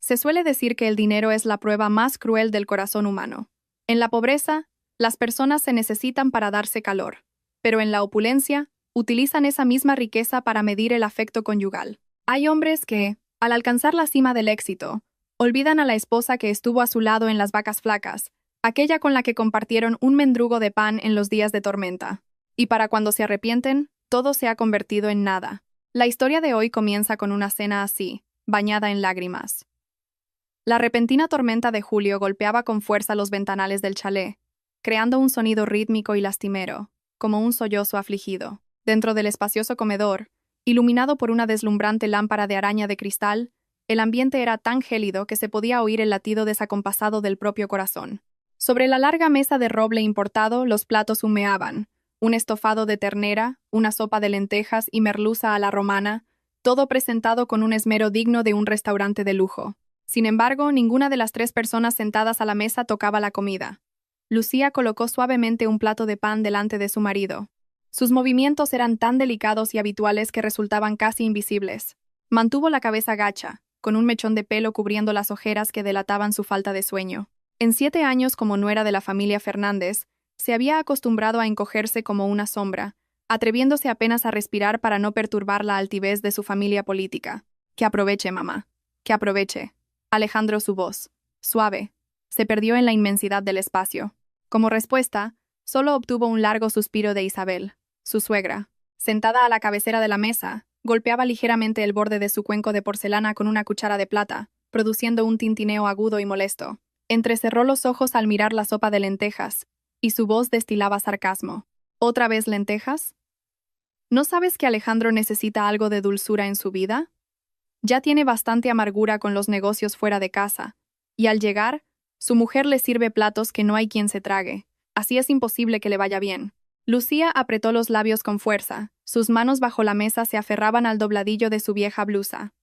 Se suele decir que el dinero es la prueba más cruel del corazón humano. En la pobreza, las personas se necesitan para darse calor, pero en la opulencia, utilizan esa misma riqueza para medir el afecto conyugal. Hay hombres que, al alcanzar la cima del éxito, olvidan a la esposa que estuvo a su lado en las vacas flacas, aquella con la que compartieron un mendrugo de pan en los días de tormenta. Y para cuando se arrepienten, todo se ha convertido en nada. La historia de hoy comienza con una cena así, bañada en lágrimas. La repentina tormenta de julio golpeaba con fuerza los ventanales del chalet, creando un sonido rítmico y lastimero, como un sollozo afligido. Dentro del espacioso comedor, iluminado por una deslumbrante lámpara de araña de cristal, el ambiente era tan gélido que se podía oír el latido desacompasado del propio corazón. Sobre la larga mesa de roble importado, los platos humeaban, un estofado de ternera, una sopa de lentejas y merluza a la romana, todo presentado con un esmero digno de un restaurante de lujo. Sin embargo, ninguna de las tres personas sentadas a la mesa tocaba la comida. Lucía colocó suavemente un plato de pan delante de su marido. Sus movimientos eran tan delicados y habituales que resultaban casi invisibles. Mantuvo la cabeza gacha, con un mechón de pelo cubriendo las ojeras que delataban su falta de sueño. En 7 años como nuera de la familia Fernández, se había acostumbrado a encogerse como una sombra, atreviéndose apenas a respirar para no perturbar la altivez de su familia política. Que aproveche, mamá. Que aproveche. Alejandro, su voz, suave, se perdió en la inmensidad del espacio. Como respuesta, solo obtuvo un largo suspiro de Isabel, su suegra. Sentada a la cabecera de la mesa, golpeaba ligeramente el borde de su cuenco de porcelana con una cuchara de plata, produciendo un tintineo agudo y molesto. Entrecerró los ojos al mirar la sopa de lentejas, y su voz destilaba sarcasmo. ¿Otra vez lentejas? ¿No sabes que Alejandro necesita algo de dulzura en su vida? Ya tiene bastante amargura con los negocios fuera de casa, y al llegar, su mujer le sirve platos que no hay quien se trague. Así es imposible que le vaya bien. Lucía apretó los labios con fuerza, sus manos bajo la mesa se aferraban al dobladillo de su vieja blusa.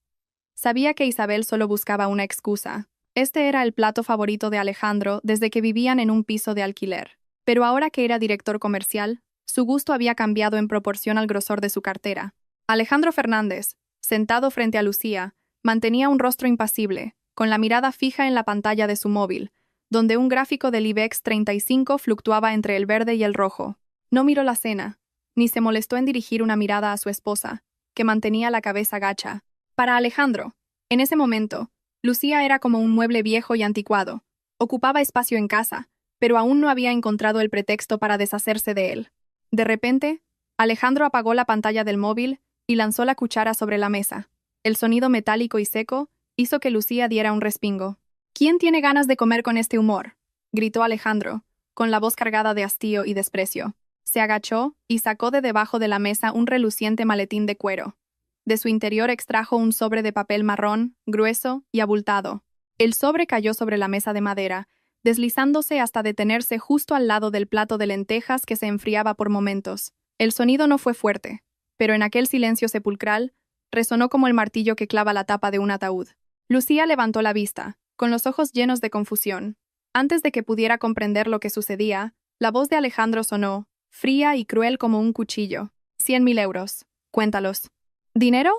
Sabía que Isabel solo buscaba una excusa. Este era el plato favorito de Alejandro desde que vivían en un piso de alquiler. Pero ahora que era director comercial, su gusto había cambiado en proporción al grosor de su cartera. Alejandro Fernández, sentado frente a Lucía, mantenía un rostro impasible, con la mirada fija en la pantalla de su móvil, donde un gráfico del IBEX 35 fluctuaba entre el verde y el rojo. No miró la cena, ni se molestó en dirigir una mirada a su esposa, que mantenía la cabeza gacha. Para Alejandro, en ese momento, Lucía era como un mueble viejo y anticuado. Ocupaba espacio en casa, pero aún no había encontrado el pretexto para deshacerse de él. De repente, Alejandro apagó la pantalla del móvil y lanzó la cuchara sobre la mesa. El sonido metálico y seco hizo que Lucía diera un respingo. ¿Quién tiene ganas de comer con este humor?, gritó Alejandro, con la voz cargada de hastío y desprecio. Se agachó y sacó de debajo de la mesa un reluciente maletín de cuero. De su interior extrajo un sobre de papel marrón, grueso y abultado. El sobre cayó sobre la mesa de madera, deslizándose hasta detenerse justo al lado del plato de lentejas que se enfriaba por momentos. El sonido no fue fuerte, pero en aquel silencio sepulcral, resonó como el martillo que clava la tapa de un ataúd. Lucía levantó la vista, con los ojos llenos de confusión. Antes de que pudiera comprender lo que sucedía, la voz de Alejandro sonó, fría y cruel como un cuchillo. 100.000 euros. Cuéntalos. ¿Dinero?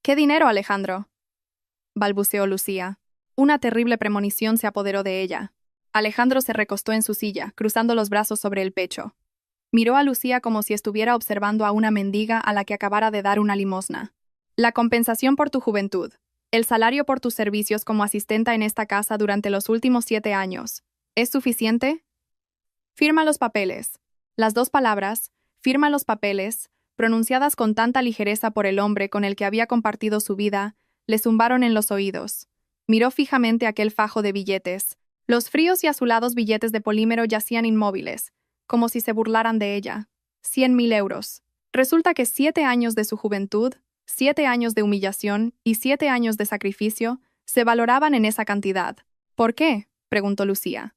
¿Qué dinero, Alejandro?, balbuceó Lucía. Una terrible premonición se apoderó de ella. Alejandro se recostó en su silla, cruzando los brazos sobre el pecho. Miró a Lucía como si estuviera observando a una mendiga a la que acabara de dar una limosna. La compensación por tu juventud. El salario por tus servicios como asistenta en esta casa durante los últimos 7 años. ¿Es suficiente? Firma los papeles. Las 2 palabras, firma los papeles, pronunciadas con tanta ligereza por el hombre con el que había compartido su vida, le zumbaron en los oídos. Miró fijamente aquel fajo de billetes. Los fríos y azulados billetes de polímero yacían inmóviles, como si se burlaran de ella. 100.000 euros. Resulta que 7 años de su juventud, 7 años de humillación y 7 años de sacrificio se valoraban en esa cantidad. ¿Por qué?, preguntó Lucía.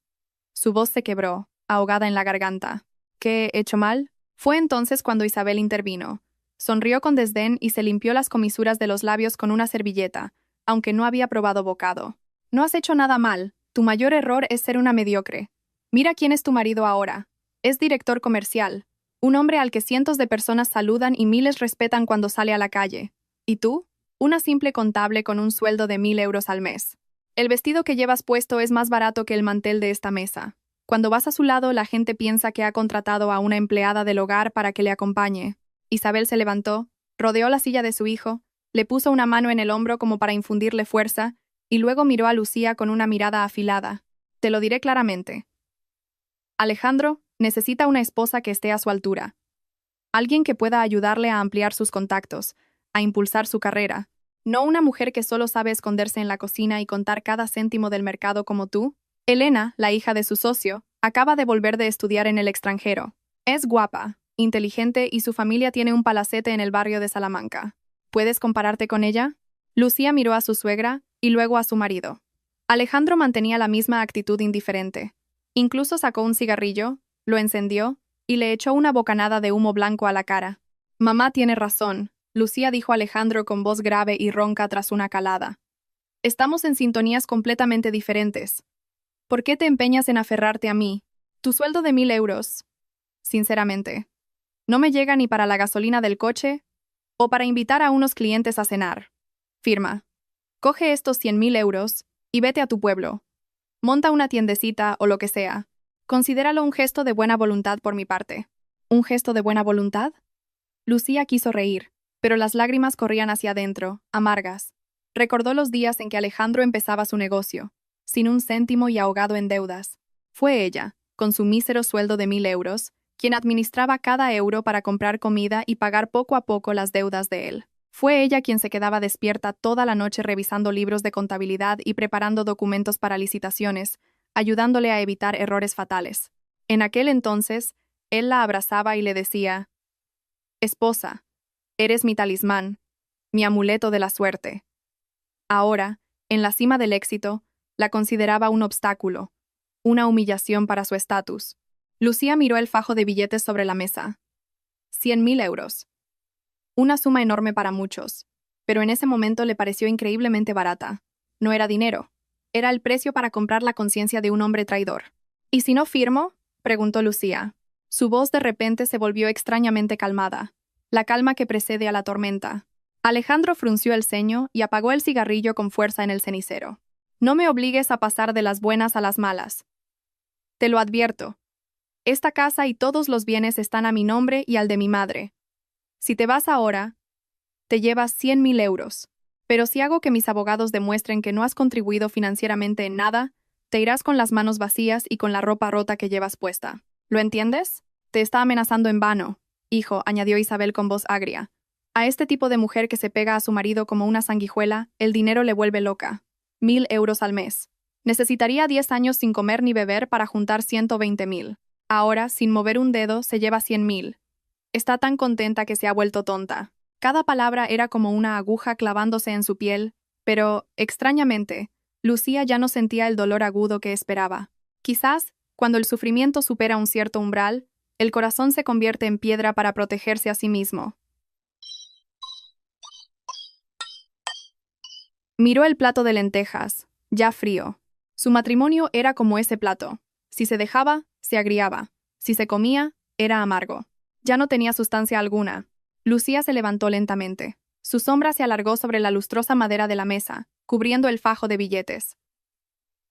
Su voz se quebró, ahogada en la garganta. ¿Qué he hecho mal? Fue entonces cuando Isabel intervino. Sonrió con desdén y se limpió las comisuras de los labios con una servilleta, aunque no había probado bocado. No has hecho nada mal. Tu mayor error es ser una mediocre. Mira quién es tu marido ahora. Es director comercial, un hombre al que cientos de personas saludan y miles respetan cuando sale a la calle. ¿Y tú? Una simple contable con un sueldo de 1.000 euros al mes. El vestido que llevas puesto es más barato que el mantel de esta mesa. Cuando vas a su lado, la gente piensa que ha contratado a una empleada del hogar para que le acompañe. Isabel se levantó, rodeó la silla de su hijo, le puso una mano en el hombro como para infundirle fuerza, y luego miró a Lucía con una mirada afilada. Te lo diré claramente. Alejandro necesita una esposa que esté a su altura. Alguien que pueda ayudarle a ampliar sus contactos, a impulsar su carrera. No una mujer que solo sabe esconderse en la cocina y contar cada céntimo del mercado como tú. Elena, la hija de su socio, acaba de volver de estudiar en el extranjero. Es guapa, inteligente y su familia tiene un palacete en el barrio de Salamanca. ¿Puedes compararte con ella? Lucía miró a su suegra y luego a su marido. Alejandro mantenía la misma actitud indiferente. Incluso sacó un cigarrillo, lo encendió y le echó una bocanada de humo blanco a la cara. Mamá tiene razón, Lucía dijo Alejandro con voz grave y ronca tras una calada. Estamos en sintonías completamente diferentes. ¿Por qué te empeñas en aferrarte a mí? Tu sueldo de 1.000 euros. Sinceramente, no me llega ni para la gasolina del coche o para invitar a unos clientes a cenar. Firma. Coge estos 100.000 euros y vete a tu pueblo. Monta una tiendecita o lo que sea. Considéralo un gesto de buena voluntad por mi parte. ¿Un gesto de buena voluntad? Lucía quiso reír, pero las lágrimas corrían hacia adentro, amargas. Recordó los días en que Alejandro empezaba su negocio, sin un céntimo y ahogado en deudas. Fue ella, con su mísero sueldo de 1.000 euros, quien administraba cada euro para comprar comida y pagar poco a poco las deudas de él. Fue ella quien se quedaba despierta toda la noche revisando libros de contabilidad y preparando documentos para licitaciones, ayudándole a evitar errores fatales. En aquel entonces, él la abrazaba y le decía: «Esposa, eres mi talismán, mi amuleto de la suerte». Ahora, en la cima del éxito, la consideraba un obstáculo, una humillación para su estatus. Lucía miró el fajo de billetes sobre la mesa. 100.000 euros. Una suma enorme para muchos, pero en ese momento le pareció increíblemente barata. No era dinero, era el precio para comprar la conciencia de un hombre traidor. ¿Y si no firmo?, preguntó Lucía. Su voz de repente se volvió extrañamente calmada, la calma que precede a la tormenta. Alejandro frunció el ceño y apagó el cigarrillo con fuerza en el cenicero. No me obligues a pasar de las buenas a las malas. Te lo advierto. Esta casa y todos los bienes están a mi nombre y al de mi madre. Si te vas ahora, te llevas 100.000 euros. Pero si hago que mis abogados demuestren que no has contribuido financieramente en nada, te irás con las manos vacías y con la ropa rota que llevas puesta. ¿Lo entiendes? Te está amenazando en vano, hijo, añadió Isabel con voz agria. A este tipo de mujer que se pega a su marido como una sanguijuela, el dinero le vuelve loca. 1.000 euros al mes. Necesitaría 10 años sin comer ni beber para juntar 120.000. Ahora, sin mover un dedo, se lleva 100.000. Está tan contenta que se ha vuelto tonta. Cada palabra era como una aguja clavándose en su piel, pero, extrañamente, Lucía ya no sentía el dolor agudo que esperaba. Quizás, cuando el sufrimiento supera un cierto umbral, el corazón se convierte en piedra para protegerse a sí mismo. Miró el plato de lentejas, ya frío. Su matrimonio era como ese plato. Si se dejaba, se agriaba. Si se comía, era amargo. Ya no tenía sustancia alguna. Lucía se levantó lentamente. Su sombra se alargó sobre la lustrosa madera de la mesa, cubriendo el fajo de billetes.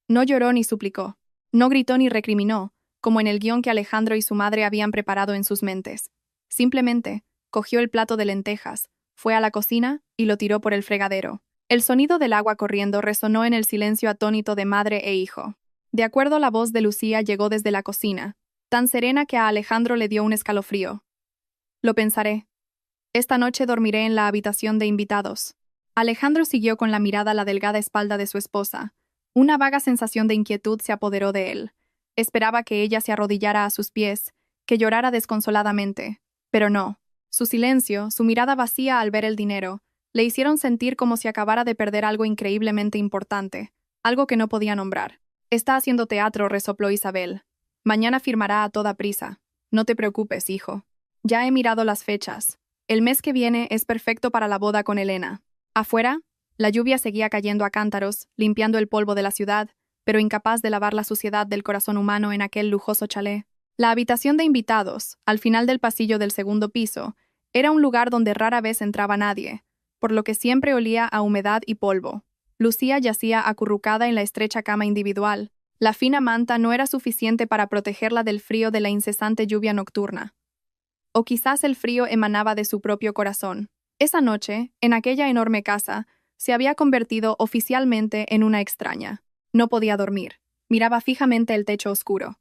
No lloró ni suplicó. No gritó ni recriminó, como en el guión que Alejandro y su madre habían preparado en sus mentes. Simplemente, cogió el plato de lentejas, fue a la cocina y lo tiró por el fregadero. El sonido del agua corriendo resonó en el silencio atónito de madre e hijo. De acuerdo, la voz de Lucía llegó desde la cocina, tan serena que a Alejandro le dio un escalofrío. Lo pensaré. Esta noche dormiré en la habitación de invitados. Alejandro siguió con la mirada la delgada espalda de su esposa. Una vaga sensación de inquietud se apoderó de él. Esperaba que ella se arrodillara a sus pies, que llorara desconsoladamente. Pero no. Su silencio, su mirada vacía al ver el dinero, le hicieron sentir como si acabara de perder algo increíblemente importante, algo que no podía nombrar. Está haciendo teatro, resopló Isabel. Mañana firmará a toda prisa. No te preocupes, hijo. Ya he mirado las fechas. El mes que viene es perfecto para la boda con Elena. Afuera, la lluvia seguía cayendo a cántaros, limpiando el polvo de la ciudad, pero incapaz de lavar la suciedad del corazón humano en aquel lujoso chalet. La habitación de invitados, al final del pasillo del segundo piso, era un lugar donde rara vez entraba nadie. por lo que siempre olía a humedad y polvo. Lucía yacía acurrucada en la estrecha cama individual. La fina manta no era suficiente para protegerla del frío de la incesante lluvia nocturna. O quizás el frío emanaba de su propio corazón. Esa noche, en aquella enorme casa, se había convertido oficialmente en una extraña. No podía dormir. Miraba fijamente el techo oscuro.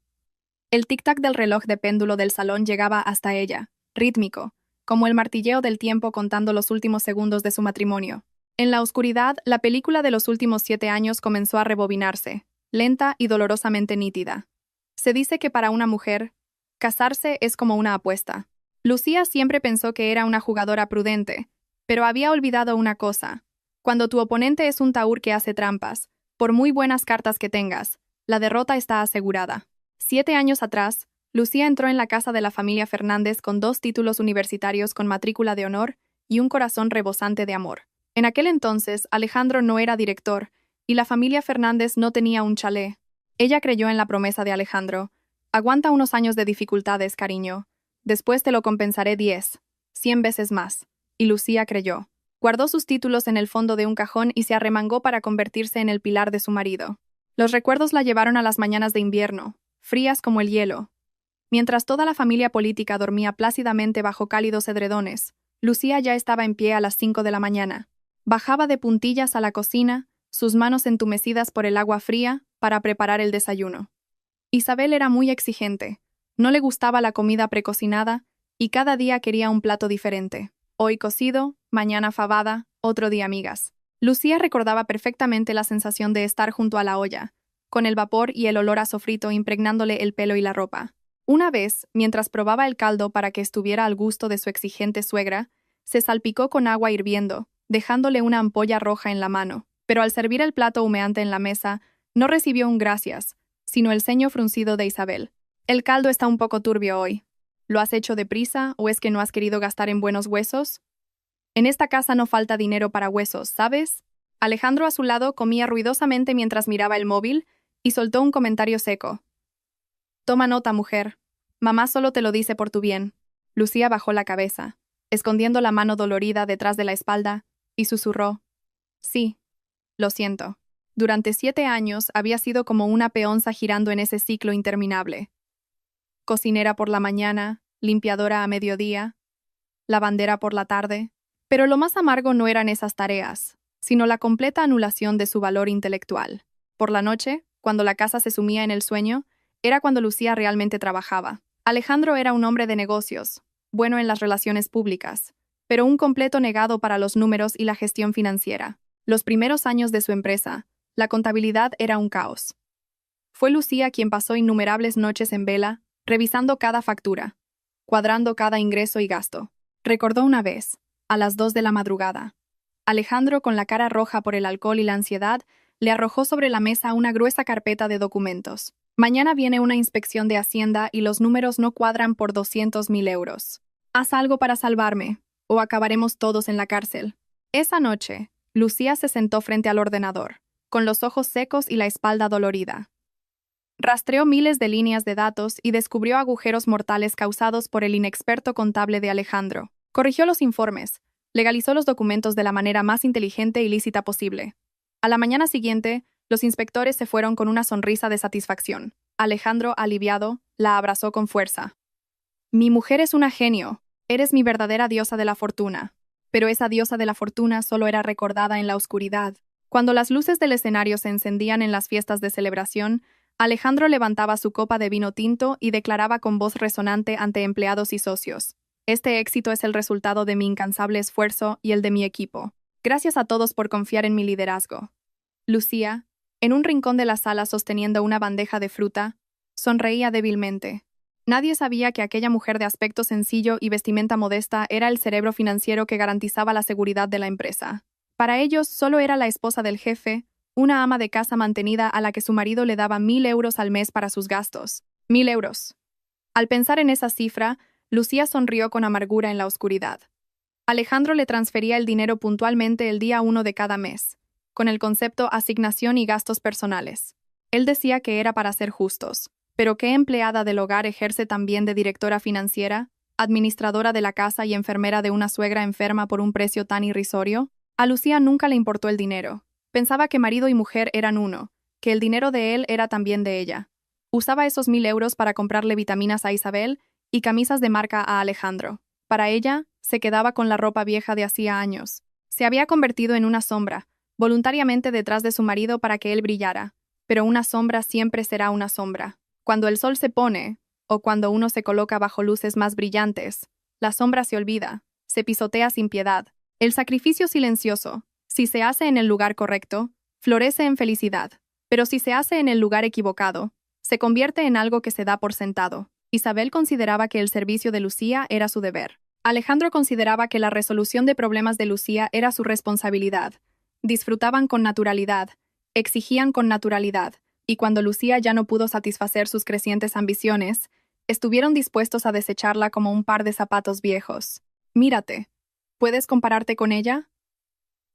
El tic-tac del reloj de péndulo del salón llegaba hasta ella, rítmico, como el martilleo del tiempo contando los últimos segundos de su matrimonio. En la oscuridad, la película de los últimos 7 años comenzó a rebobinarse, lenta y dolorosamente nítida. Se dice que para una mujer, casarse es como una apuesta. Lucía siempre pensó que era una jugadora prudente, pero había olvidado una cosa. Cuando tu oponente es un tahúr que hace trampas, por muy buenas cartas que tengas, la derrota está asegurada. 7 años atrás, Lucía entró en la casa de la familia Fernández con 2 títulos universitarios con matrícula de honor y un corazón rebosante de amor. En aquel entonces, Alejandro no era director, y la familia Fernández no tenía un chalet. Ella creyó en la promesa de Alejandro. Aguanta unos años de dificultades, cariño. Después te lo compensaré 10, 100 veces más. Y Lucía creyó. Guardó sus títulos en el fondo de un cajón y se arremangó para convertirse en el pilar de su marido. Los recuerdos la llevaron a las mañanas de invierno, frías como el hielo. Mientras toda la familia política dormía plácidamente bajo cálidos edredones, Lucía ya estaba en pie a las 5 de la mañana. Bajaba de puntillas a la cocina, sus manos entumecidas por el agua fría, para preparar el desayuno. Isabel era muy exigente. No le gustaba la comida precocinada y cada día quería un plato diferente. Hoy cocido, mañana fabada, otro día migas. Lucía recordaba perfectamente la sensación de estar junto a la olla, con el vapor y el olor a sofrito impregnándole el pelo y la ropa. Una vez, mientras probaba el caldo para que estuviera al gusto de su exigente suegra, se salpicó con agua hirviendo, dejándole una ampolla roja en la mano. Pero al servir el plato humeante en la mesa, no recibió un gracias, sino el ceño fruncido de Isabel. El caldo está un poco turbio hoy. ¿Lo has hecho deprisa o es que no has querido gastar en buenos huesos? En esta casa no falta dinero para huesos, ¿sabes? Alejandro a su lado comía ruidosamente mientras miraba el móvil y soltó un comentario seco. Toma nota, mujer. Mamá solo te lo dice por tu bien. Lucía bajó la cabeza, escondiendo la mano dolorida detrás de la espalda, y susurró. Sí, lo siento. Durante 7 años había sido como una peonza girando en ese ciclo interminable. Cocinera por la mañana, limpiadora a mediodía, lavandera por la tarde. Pero lo más amargo no eran esas tareas, sino la completa anulación de su valor intelectual. Por la noche, cuando la casa se sumía en el sueño, era cuando Lucía realmente trabajaba. Alejandro era un hombre de negocios, bueno en las relaciones públicas, pero un completo negado para los números y la gestión financiera. Los primeros años de su empresa, la contabilidad era un caos. Fue Lucía quien pasó innumerables noches en vela, revisando cada factura, cuadrando cada ingreso y gasto. Recordó una vez, a las 2 de la madrugada. Alejandro, con la cara roja por el alcohol y la ansiedad, le arrojó sobre la mesa una gruesa carpeta de documentos. Mañana viene una inspección de Hacienda y los números no cuadran por 200.000 euros. Haz algo para salvarme, o acabaremos todos en la cárcel. Esa noche, Lucía se sentó frente al ordenador, con los ojos secos y la espalda dolorida. Rastreó miles de líneas de datos y descubrió agujeros mortales causados por el inexperto contable de Alejandro. Corrigió los informes, legalizó los documentos de la manera más inteligente y lícita posible. A la mañana siguiente, los inspectores se fueron con una sonrisa de satisfacción. Alejandro, aliviado, la abrazó con fuerza. Mi mujer es una genio. Eres mi verdadera diosa de la fortuna. Pero esa diosa de la fortuna solo era recordada en la oscuridad. Cuando las luces del escenario se encendían en las fiestas de celebración, Alejandro levantaba su copa de vino tinto y declaraba con voz resonante ante empleados y socios. Este éxito es el resultado de mi incansable esfuerzo y el de mi equipo. Gracias a todos por confiar en mi liderazgo. Lucía, en un rincón de la sala sosteniendo una bandeja de fruta, sonreía débilmente. Nadie sabía que aquella mujer de aspecto sencillo y vestimenta modesta era el cerebro financiero que garantizaba la seguridad de la empresa. Para ellos solo era la esposa del jefe, una ama de casa mantenida a la que su marido le daba 1.000 euros al mes para sus gastos. 1.000 euros. Al pensar en esa cifra, Lucía sonrió con amargura en la oscuridad. Alejandro le transfería el dinero puntualmente el día 1 de cada mes, con el concepto asignación y gastos personales. Él decía que era para ser justos. ¿Pero qué empleada del hogar ejerce también de directora financiera? administradora de la casa y enfermera de una suegra enferma por un precio tan irrisorio? A Lucía nunca le importó el dinero. Pensaba que marido y mujer eran uno, que el dinero de él era también de ella. Usaba esos 1.000 euros para comprarle vitaminas a Isabel y camisas de marca a Alejandro. Para ella, se quedaba con la ropa vieja de hacía años. Se había convertido en una sombra, voluntariamente detrás de su marido para que él brillara. Pero una sombra siempre será una sombra. Cuando el sol se pone, o cuando uno se coloca bajo luces más brillantes, la sombra se olvida, se pisotea sin piedad. El sacrificio silencioso, si se hace en el lugar correcto, florece en felicidad. Pero si se hace en el lugar equivocado, se convierte en algo que se da por sentado. Isabel consideraba que el servicio de Lucía era su deber. Alejandro consideraba que la resolución de problemas de Lucía era su responsabilidad. Disfrutaban con naturalidad, exigían con naturalidad, y cuando Lucía ya no pudo satisfacer sus crecientes ambiciones, estuvieron dispuestos a desecharla como un par de zapatos viejos. Mírate, ¿puedes compararte con ella?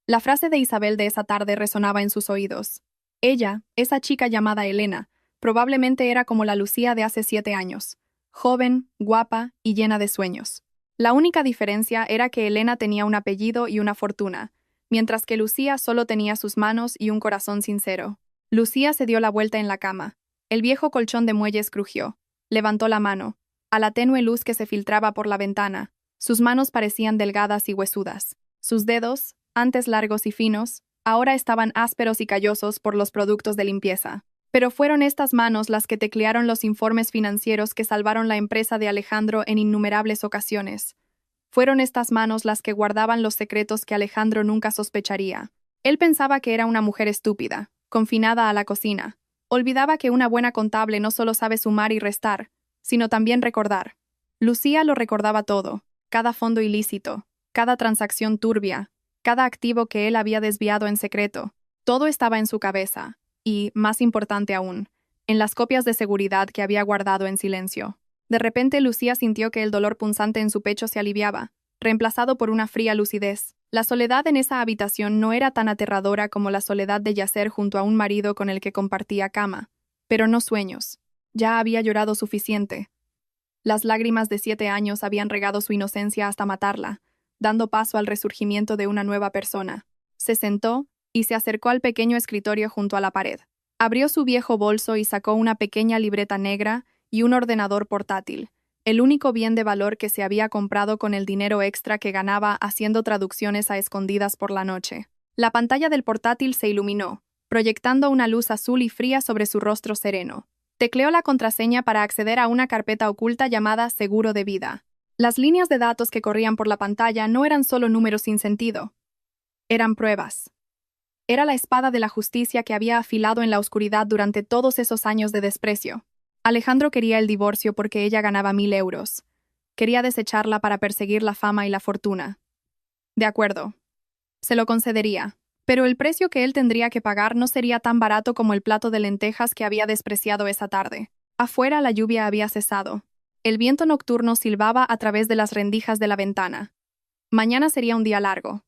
La frase de Isabel de esa tarde resonaba en sus oídos. Ella, esa chica llamada Elena, probablemente era como la Lucía de hace 7 años, joven, guapa y llena de sueños. La única diferencia era que Elena tenía un apellido y una fortuna, mientras que Lucía solo tenía sus manos y un corazón sincero. Lucía se dio la vuelta en la cama. El viejo colchón de muelles crujió. Levantó la mano. A la tenue luz que se filtraba por la ventana, sus manos parecían delgadas y huesudas. Sus dedos, antes largos y finos, ahora estaban ásperos y callosos por los productos de limpieza. Pero fueron estas manos las que teclearon los informes financieros que salvaron la empresa de Alejandro en innumerables ocasiones. Fueron estas manos las que guardaban los secretos que Alejandro nunca sospecharía. Él pensaba que era una mujer estúpida, confinada a la cocina. Olvidaba que una buena contable no solo sabe sumar y restar, sino también recordar. Lucía lo recordaba todo, cada fondo ilícito, cada transacción turbia, cada activo que él había desviado en secreto. Todo estaba en su cabeza. Y, más importante aún, en las copias de seguridad que había guardado en silencio. De repente Lucía sintió que el dolor punzante en su pecho se aliviaba, reemplazado por una fría lucidez. La soledad en esa habitación no era tan aterradora como la soledad de yacer junto a un marido con el que compartía cama, pero no sueños. Ya había llorado suficiente. Las lágrimas de 7 años habían regado su inocencia hasta matarla, dando paso al resurgimiento de una nueva persona. Se sentó y se acercó al pequeño escritorio junto a la pared. Abrió su viejo bolso y sacó una pequeña libreta negra y un ordenador portátil, el único bien de valor que se había comprado con el dinero extra que ganaba haciendo traducciones a escondidas por la noche. La pantalla del portátil se iluminó, proyectando una luz azul y fría sobre su rostro sereno. Tecleó la contraseña para acceder a una carpeta oculta llamada Seguro de Vida. Las líneas de datos que corrían por la pantalla no eran solo números sin sentido. Eran pruebas. Era la espada de la justicia que había afilado en la oscuridad durante todos esos años de desprecio. Alejandro quería el divorcio porque ella ganaba 1.000 euros. Quería desecharla para perseguir la fama y la fortuna. De acuerdo. Se lo concedería. Pero el precio que él tendría que pagar no sería tan barato como el plato de lentejas que había despreciado esa tarde. Afuera la lluvia había cesado. El viento nocturno silbaba a través de las rendijas de la ventana. Mañana sería un día largo.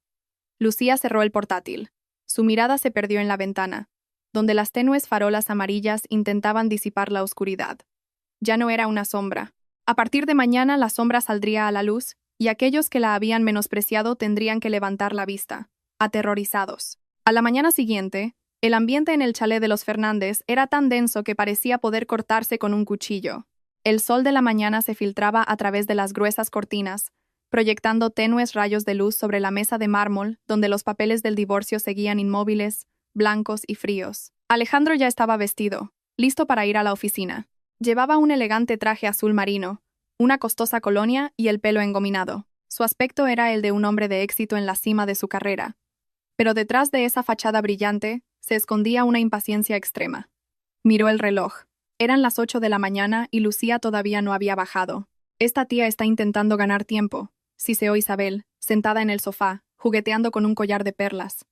Lucía cerró el portátil. Su mirada se perdió en la ventana, donde las tenues farolas amarillas intentaban disipar la oscuridad. Ya no era una sombra. A partir de mañana la sombra saldría a la luz, y aquellos que la habían menospreciado tendrían que levantar la vista, aterrorizados. A la mañana siguiente, el ambiente en el chalet de los Fernández era tan denso que parecía poder cortarse con un cuchillo. El sol de la mañana se filtraba a través de las gruesas cortinas, proyectando tenues rayos de luz sobre la mesa de mármol donde los papeles del divorcio seguían inmóviles, blancos y fríos. Alejandro ya estaba vestido, listo para ir a la oficina. Llevaba un elegante traje azul marino, una costosa colonia y el pelo engominado. Su aspecto era el de un hombre de éxito en la cima de su carrera. Pero detrás de esa fachada brillante se escondía una impaciencia extrema. Miró el reloj. Eran las 8 de la mañana y Lucía todavía no había bajado. Esta tía está intentando ganar tiempo, siseó Isabel, sentada en el sofá, jugueteando con un collar de perlas.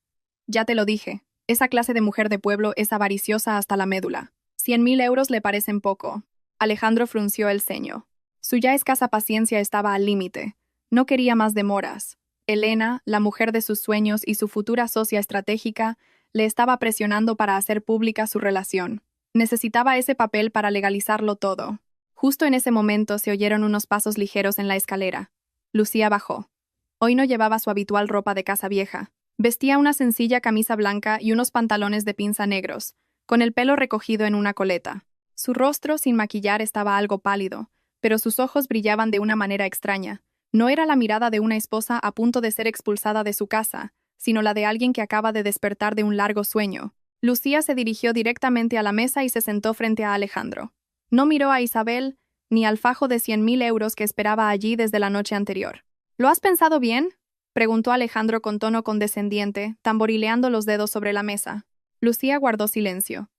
Ya te lo dije, esa clase de mujer de pueblo es avariciosa hasta la médula. 100.000 euros le parecen poco. Alejandro frunció el ceño. Su ya escasa paciencia estaba al límite. No quería más demoras. Elena, la mujer de sus sueños y su futura socia estratégica, le estaba presionando para hacer pública su relación. Necesitaba ese papel para legalizarlo todo. Justo en ese momento se oyeron unos pasos ligeros en la escalera. Lucía bajó. Hoy no llevaba su habitual ropa de casa vieja. Vestía una sencilla camisa blanca y unos pantalones de pinza negros, con el pelo recogido en una coleta. Su rostro, sin maquillar, estaba algo pálido, pero sus ojos brillaban de una manera extraña. No era la mirada de una esposa a punto de ser expulsada de su casa, sino la de alguien que acaba de despertar de un largo sueño. Lucía se dirigió directamente a la mesa y se sentó frente a Alejandro. No miró a Isabel ni al fajo de 100.000 euros que esperaba allí desde la noche anterior. ¿Lo has pensado bien?, preguntó Alejandro con tono condescendiente, tamborileando los dedos sobre la mesa. Lucía guardó silencio.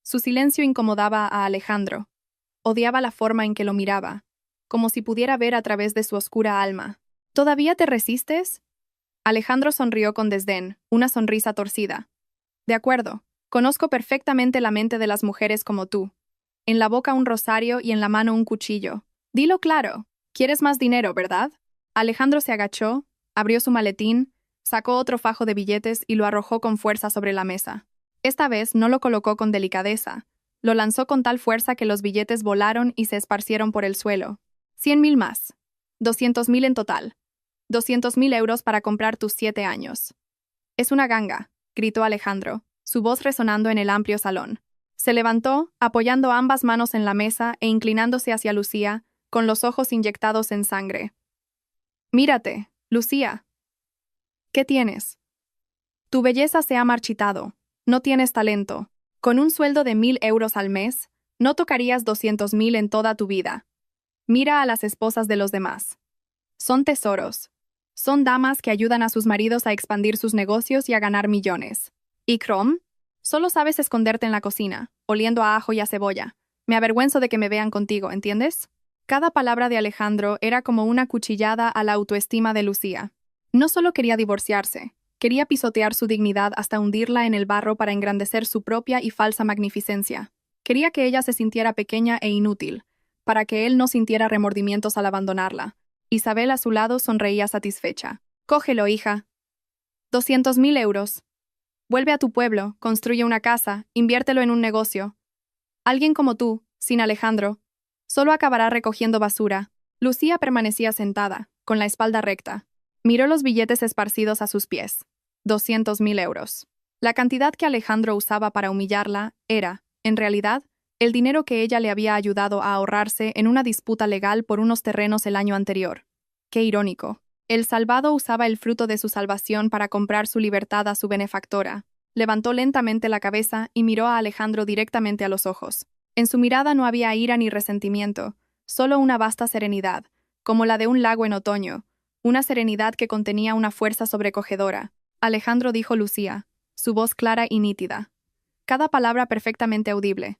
Su silencio incomodaba a Alejandro. Odiaba la forma en que lo miraba, como si pudiera ver a través de su oscura alma. ¿Todavía te resistes? Alejandro sonrió con desdén, una sonrisa torcida. De acuerdo, conozco perfectamente la mente de las mujeres como tú. En la boca un rosario y en la mano un cuchillo. Dilo claro, ¿quieres más dinero, verdad? Alejandro se agachó, abrió su maletín, sacó otro fajo de billetes y lo arrojó con fuerza sobre la mesa. Esta vez no lo colocó con delicadeza. Lo lanzó con tal fuerza que los billetes volaron y se esparcieron por el suelo. 100.000 más. 200.000 en total. 200.000 euros para comprar tus 7 años. Es una ganga, gritó Alejandro, su voz resonando en el amplio salón. Se levantó, apoyando ambas manos en la mesa e inclinándose hacia Lucía, con los ojos inyectados en sangre. Mírate, Lucía. ¿Qué tienes? Tu belleza se ha marchitado. No tienes talento. Con un sueldo de 1.000 euros al mes, no tocarías 200.000 en toda tu vida. Mira a las esposas de los demás. Son tesoros. Son damas que ayudan a sus maridos a expandir sus negocios y a ganar millones. ¿Y Crom? Solo sabes esconderte en la cocina, oliendo a ajo y a cebolla. Me avergüenzo de que me vean contigo, ¿entiendes? Cada palabra de Alejandro era como una cuchillada a la autoestima de Lucía. No solo quería divorciarse, quería pisotear su dignidad hasta hundirla en el barro para engrandecer su propia y falsa magnificencia. Quería que ella se sintiera pequeña e inútil, para que él no sintiera remordimientos al abandonarla. Isabel a su lado sonreía satisfecha. Cógelo, hija. 200.000 euros. Vuelve a tu pueblo, construye una casa, inviértelo en un negocio. Alguien como tú, sin Alejandro, solo acabará recogiendo basura. Lucía permanecía sentada, con la espalda recta. Miró los billetes esparcidos a sus pies. 200.000 euros. La cantidad que Alejandro usaba para humillarla era, en realidad, el dinero que ella le había ayudado a ahorrarse en una disputa legal por unos terrenos el año anterior. Qué irónico. El salvado usaba el fruto de su salvación para comprar su libertad a su benefactora. Levantó lentamente la cabeza y miró a Alejandro directamente a los ojos. En su mirada no había ira ni resentimiento, solo una vasta serenidad, como la de un lago en otoño, una serenidad que contenía una fuerza sobrecogedora. Alejandro, dijo Lucía, su voz clara y nítida. Cada palabra perfectamente audible.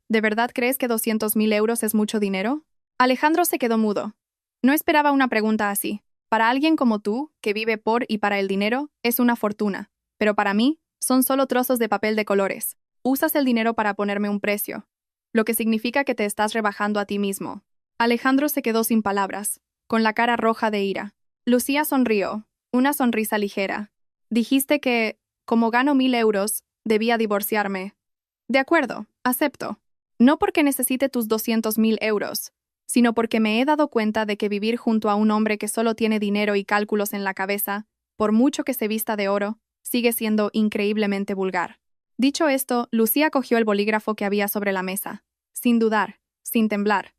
¿De verdad crees que 200.000 euros es mucho dinero? Alejandro se quedó mudo. No esperaba una pregunta así. Para alguien como tú, que vive por y para el dinero, es una fortuna. Pero para mí, son solo trozos de papel de colores. Usas el dinero para ponerme un precio, lo que significa que te estás rebajando a ti mismo. Alejandro se quedó sin palabras, con la cara roja de ira. Lucía sonrió, una sonrisa ligera. Dijiste que, como gano 1.000 euros, debía divorciarme. De acuerdo, acepto. No porque necesite tus 200.000 euros, sino porque me he dado cuenta de que vivir junto a un hombre que solo tiene dinero y cálculos en la cabeza, por mucho que se vista de oro, sigue siendo increíblemente vulgar. Dicho esto, Lucía cogió el bolígrafo que había sobre la mesa, sin dudar, sin temblar.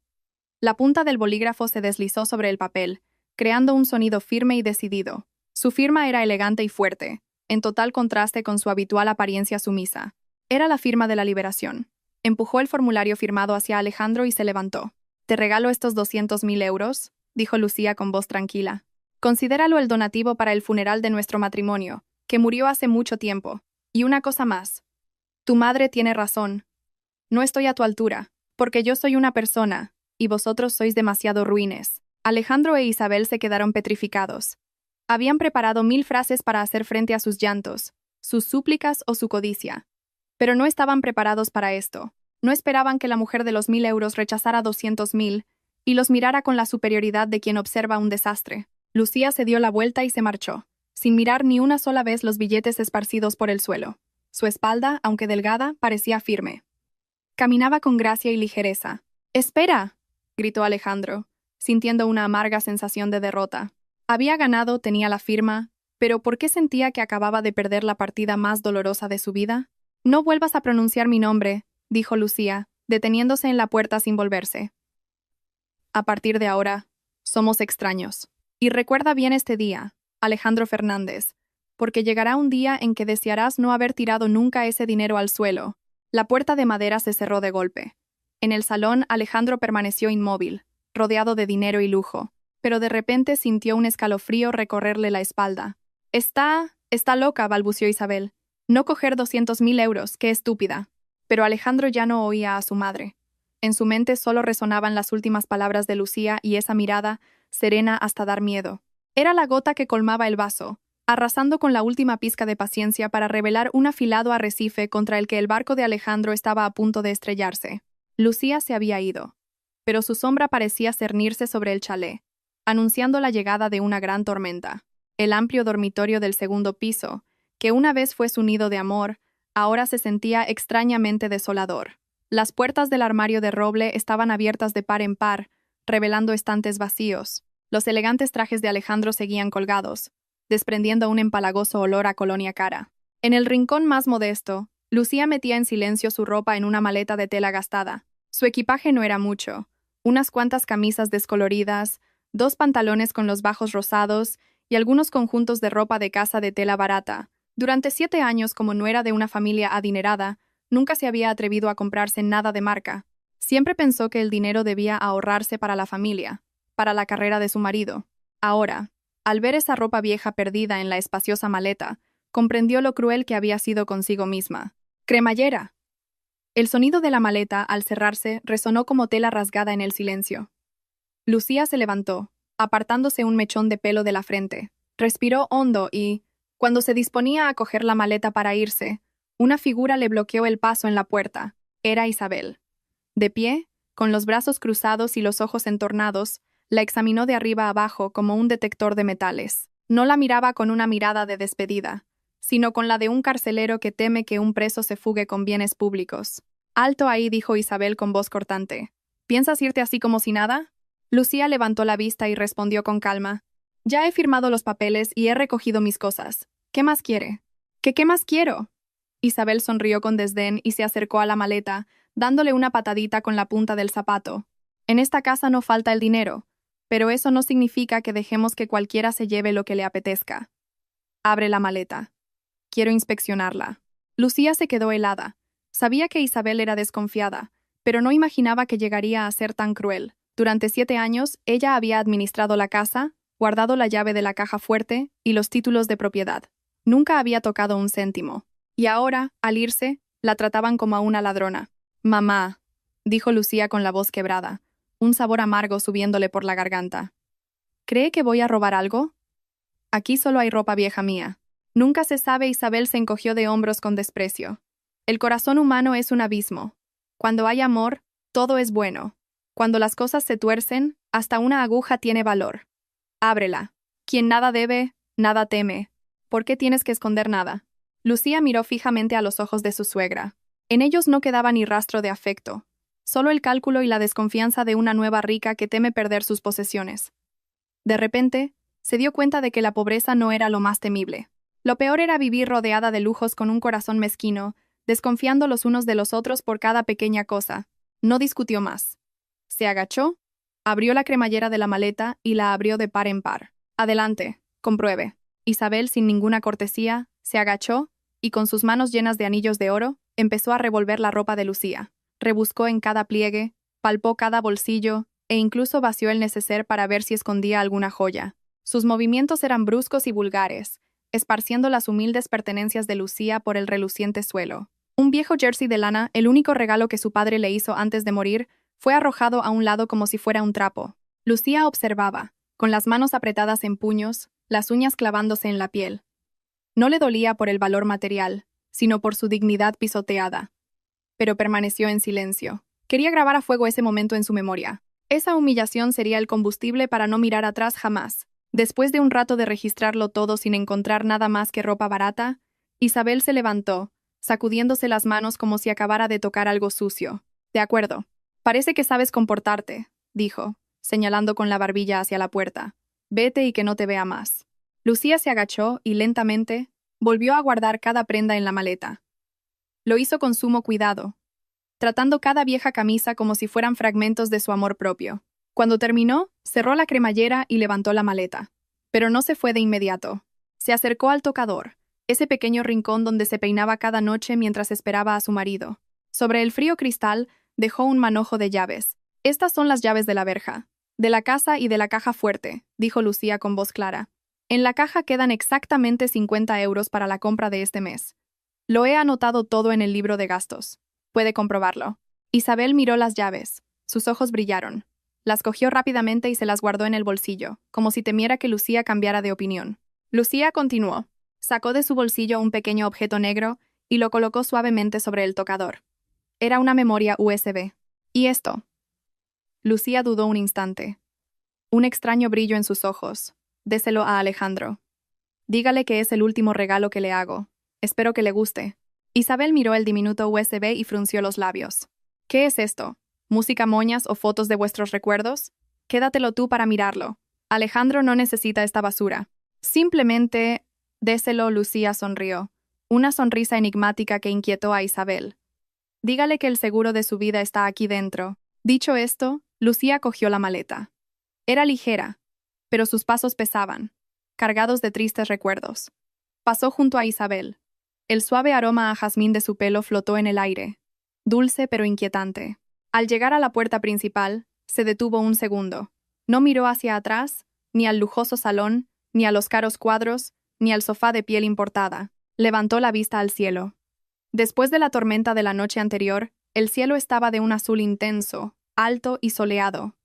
La punta del bolígrafo se deslizó sobre el papel, creando un sonido firme y decidido. Su firma era elegante y fuerte, en total contraste con su habitual apariencia sumisa. Era la firma de la liberación. Empujó el formulario firmado hacia Alejandro y se levantó. «Te regalo estos 200.000 euros», dijo Lucía con voz tranquila. «Considéralo el donativo para el funeral de nuestro matrimonio, que murió hace mucho tiempo. Y una cosa más. Tu madre tiene razón. No estoy a tu altura, porque yo soy una persona, y vosotros sois demasiado ruines». Alejandro e Isabel se quedaron petrificados. Habían preparado 1.000 frases para hacer frente a sus llantos, sus súplicas o su codicia. Pero no estaban preparados para esto. No esperaban que la mujer de los 1.000 euros rechazara 200.000 y los mirara con la superioridad de quien observa un desastre. Lucía se dio la vuelta y se marchó, sin mirar ni una sola vez los billetes esparcidos por el suelo. Su espalda, aunque delgada, parecía firme. Caminaba con gracia y ligereza. «¡Espera!», gritó Alejandro, sintiendo una amarga sensación de derrota. Había ganado, tenía la firma, pero ¿por qué sentía que acababa de perder la partida más dolorosa de su vida? No vuelvas a pronunciar mi nombre, dijo Lucía, deteniéndose en la puerta sin volverse. A partir de ahora, somos extraños. Y recuerda bien este día, Alejandro Fernández, porque llegará un día en que desearás no haber tirado nunca ese dinero al suelo. La puerta de madera se cerró de golpe. En el salón, Alejandro permaneció inmóvil, rodeado de dinero y lujo, pero de repente sintió un escalofrío recorrerle la espalda. Está loca, balbució Isabel. No coger 200.000 euros, qué estúpida. Pero Alejandro ya no oía a su madre. En su mente solo resonaban las últimas palabras de Lucía y esa mirada, serena hasta dar miedo. Era la gota que colmaba el vaso, arrasando con la última pizca de paciencia para revelar un afilado arrecife contra el que el barco de Alejandro estaba a punto de estrellarse. Lucía se había ido, pero su sombra parecía cernirse sobre el chalet, anunciando la llegada de una gran tormenta. El amplio dormitorio del segundo piso, que una vez fue su nido de amor, ahora se sentía extrañamente desolador. Las puertas del armario de roble estaban abiertas de par en par, revelando estantes vacíos. Los elegantes trajes de Alejandro seguían colgados, desprendiendo un empalagoso olor a colonia cara. En el rincón más modesto, Lucía metía en silencio su ropa en una maleta de tela gastada. Su equipaje no era mucho: unas cuantas camisas descoloridas, 2 pantalones con los bajos rosados y algunos conjuntos de ropa de casa de tela barata. Durante 7 años, como nuera de una familia adinerada, nunca se había atrevido a comprarse nada de marca. Siempre pensó que el dinero debía ahorrarse para la familia, para la carrera de su marido. Ahora, al ver esa ropa vieja perdida en la espaciosa maleta, comprendió lo cruel que había sido consigo misma. ¡Cremallera! El sonido de la maleta, al cerrarse, resonó como tela rasgada en el silencio. Lucía se levantó, apartándose un mechón de pelo de la frente. Respiró hondo y, cuando se disponía a coger la maleta para irse, una figura le bloqueó el paso en la puerta. Era Isabel. De pie, con los brazos cruzados y los ojos entornados, la examinó de arriba abajo como un detector de metales. No la miraba con una mirada de despedida, sino con la de un carcelero que teme que un preso se fugue con bienes públicos. «Alto ahí», dijo Isabel con voz cortante. «¿Piensas irte así como si nada?» Lucía levantó la vista y respondió con calma. «Ya he firmado los papeles y he recogido mis cosas. ¿Qué más quiere?» ¿Qué más quiero?» Isabel sonrió con desdén y se acercó a la maleta, dándole una patadita con la punta del zapato. «En esta casa no falta el dinero, pero eso no significa que dejemos que cualquiera se lleve lo que le apetezca. Abre la maleta. Quiero inspeccionarla». Lucía se quedó helada. Sabía que Isabel era desconfiada, pero no imaginaba que llegaría a ser tan cruel. Durante 7 años, ella había administrado la casa, guardado la llave de la caja fuerte y los títulos de propiedad. Nunca había tocado un céntimo. Y ahora, al irse, la trataban como a una ladrona. «Mamá», dijo Lucía con la voz quebrada, un sabor amargo subiéndole por la garganta. «¿Cree que voy a robar algo? Aquí solo hay ropa vieja mía». Nunca se sabe. Isabel se encogió de hombros con desprecio. El corazón humano es un abismo. Cuando hay amor, todo es bueno. Cuando las cosas se tuercen, hasta una aguja tiene valor. Ábrela. Quien nada debe, nada teme. ¿Por qué tienes que esconder nada? Lucía miró fijamente a los ojos de su suegra. En ellos no quedaba ni rastro de afecto, solo el cálculo y la desconfianza de una nueva rica que teme perder sus posesiones. De repente, se dio cuenta de que la pobreza no era lo más temible. Lo peor era vivir rodeada de lujos con un corazón mezquino, desconfiando los unos de los otros por cada pequeña cosa. No discutió más. Se agachó, abrió la cremallera de la maleta y la abrió de par en par. «Adelante, compruebe». Isabel, sin ninguna cortesía, se agachó y, con sus manos llenas de anillos de oro, empezó a revolver la ropa de Lucía. Rebuscó en cada pliegue, palpó cada bolsillo e incluso vació el neceser para ver si escondía alguna joya. Sus movimientos eran bruscos y vulgares, esparciendo las humildes pertenencias de Lucía por el reluciente suelo. Un viejo jersey de lana, el único regalo que su padre le hizo antes de morir, fue arrojado a un lado como si fuera un trapo. Lucía observaba, con las manos apretadas en puños, las uñas clavándose en la piel. No le dolía por el valor material, sino por su dignidad pisoteada. Pero permaneció en silencio. Quería grabar a fuego ese momento en su memoria. Esa humillación sería el combustible para no mirar atrás jamás. Después de un rato de registrarlo todo sin encontrar nada más que ropa barata, Isabel se levantó, sacudiéndose las manos como si acabara de tocar algo sucio. «De acuerdo. Parece que sabes comportarte», dijo, señalando con la barbilla hacia la puerta. Vete y que no te vea más. Lucía se agachó y lentamente volvió a guardar cada prenda en la maleta. Lo hizo con sumo cuidado, tratando cada vieja camisa como si fueran fragmentos de su amor propio. Cuando terminó, cerró la cremallera y levantó la maleta. Pero no se fue de inmediato. Se acercó al tocador, ese pequeño rincón donde se peinaba cada noche mientras esperaba a su marido. Sobre el frío cristal dejó un manojo de llaves. Estas son las llaves de la verja, de la casa y de la caja fuerte, dijo Lucía con voz clara. En la caja quedan exactamente 50 euros para la compra de este mes. Lo he anotado todo en el libro de gastos. Puede comprobarlo. Isabel miró las llaves. Sus ojos brillaron. Las cogió rápidamente y se las guardó en el bolsillo, como si temiera que Lucía cambiara de opinión. Lucía continuó. Sacó de su bolsillo un pequeño objeto negro y lo colocó suavemente sobre el tocador. Era una memoria USB. ¿Y esto? Lucía dudó un instante. Un extraño brillo en sus ojos. Déselo a Alejandro. Dígale que es el último regalo que le hago. Espero que le guste. Isabel miró el diminuto USB y frunció los labios. ¿Qué es esto? ¿Música moñas o fotos de vuestros recuerdos? Quédatelo tú para mirarlo. Alejandro no necesita esta basura. Simplemente, déselo, Lucía sonrió. Una sonrisa enigmática que inquietó a Isabel. Dígale que el seguro de su vida está aquí dentro. Dicho esto, Lucía cogió la maleta. Era ligera, pero sus pasos pesaban, cargados de tristes recuerdos. Pasó junto a Isabel. El suave aroma a jazmín de su pelo flotó en el aire, dulce pero inquietante. Al llegar a la puerta principal, se detuvo un segundo. No miró hacia atrás, ni al lujoso salón, ni a los caros cuadros, ni al sofá de piel importada. Levantó la vista al cielo. Después de la tormenta de la noche anterior, el cielo estaba de un azul intenso, alto y soleado.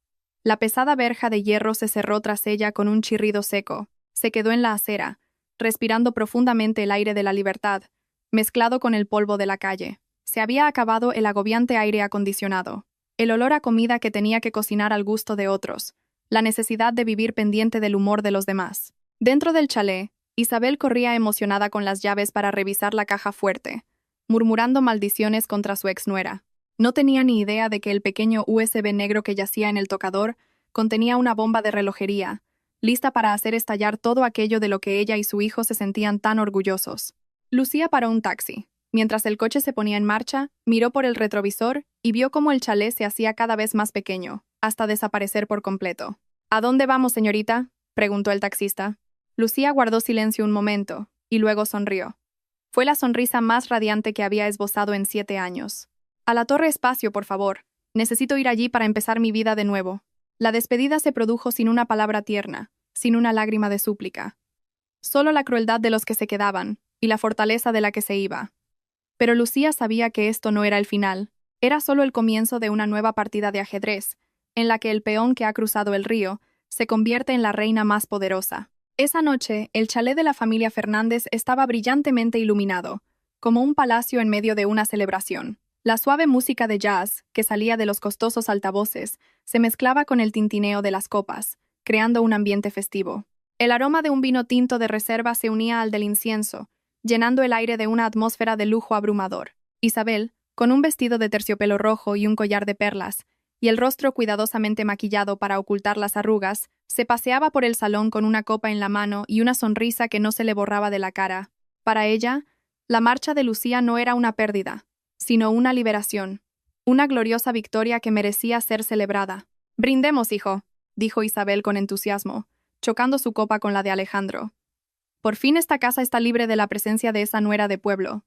La pesada verja de hierro se cerró tras ella con un chirrido seco. Se quedó en la acera, respirando profundamente el aire de la libertad, mezclado con el polvo de la calle. Se había acabado el agobiante aire acondicionado, el olor a comida que tenía que cocinar al gusto de otros, la necesidad de vivir pendiente del humor de los demás. Dentro del chalet, Isabel corría emocionada con las llaves para revisar la caja fuerte, murmurando maldiciones contra su exnuera. No tenía ni idea de que el pequeño USB negro que yacía en el tocador contenía una bomba de relojería, lista para hacer estallar todo aquello de lo que ella y su hijo se sentían tan orgullosos. Lucía paró un taxi. Mientras el coche se ponía en marcha, miró por el retrovisor y vio cómo el chalet se hacía cada vez más pequeño, hasta desaparecer por completo. ¿A dónde vamos, señorita?, preguntó el taxista. Lucía guardó silencio un momento, y luego sonrió. Fue la sonrisa más radiante que había esbozado en 7 años. A la Torre Espacio, por favor. Necesito ir allí para empezar mi vida de nuevo. La despedida se produjo sin una palabra tierna, sin una lágrima de súplica. Solo la crueldad de los que se quedaban, y la fortaleza de la que se iba. Pero Lucía sabía que esto no era el final, era solo el comienzo de una nueva partida de ajedrez, en la que el peón que ha cruzado el río se convierte en la reina más poderosa. Esa noche, el chalet de la familia Fernández estaba brillantemente iluminado, como un palacio en medio de una celebración. La suave música de jazz, que salía de los costosos altavoces, se mezclaba con el tintineo de las copas, creando un ambiente festivo. El aroma de un vino tinto de reserva se unía al del incienso, llenando el aire de una atmósfera de lujo abrumador. Isabel, con un vestido de terciopelo rojo y un collar de perlas, y el rostro cuidadosamente maquillado para ocultar las arrugas, se paseaba por el salón con una copa en la mano y una sonrisa que no se le borraba de la cara. Para ella, la marcha de Lucía no era una pérdida, sino una liberación, una gloriosa victoria que merecía ser celebrada. «Brindemos, hijo», dijo Isabel con entusiasmo, chocando su copa con la de Alejandro. «Por fin esta casa está libre de la presencia de esa nuera de pueblo.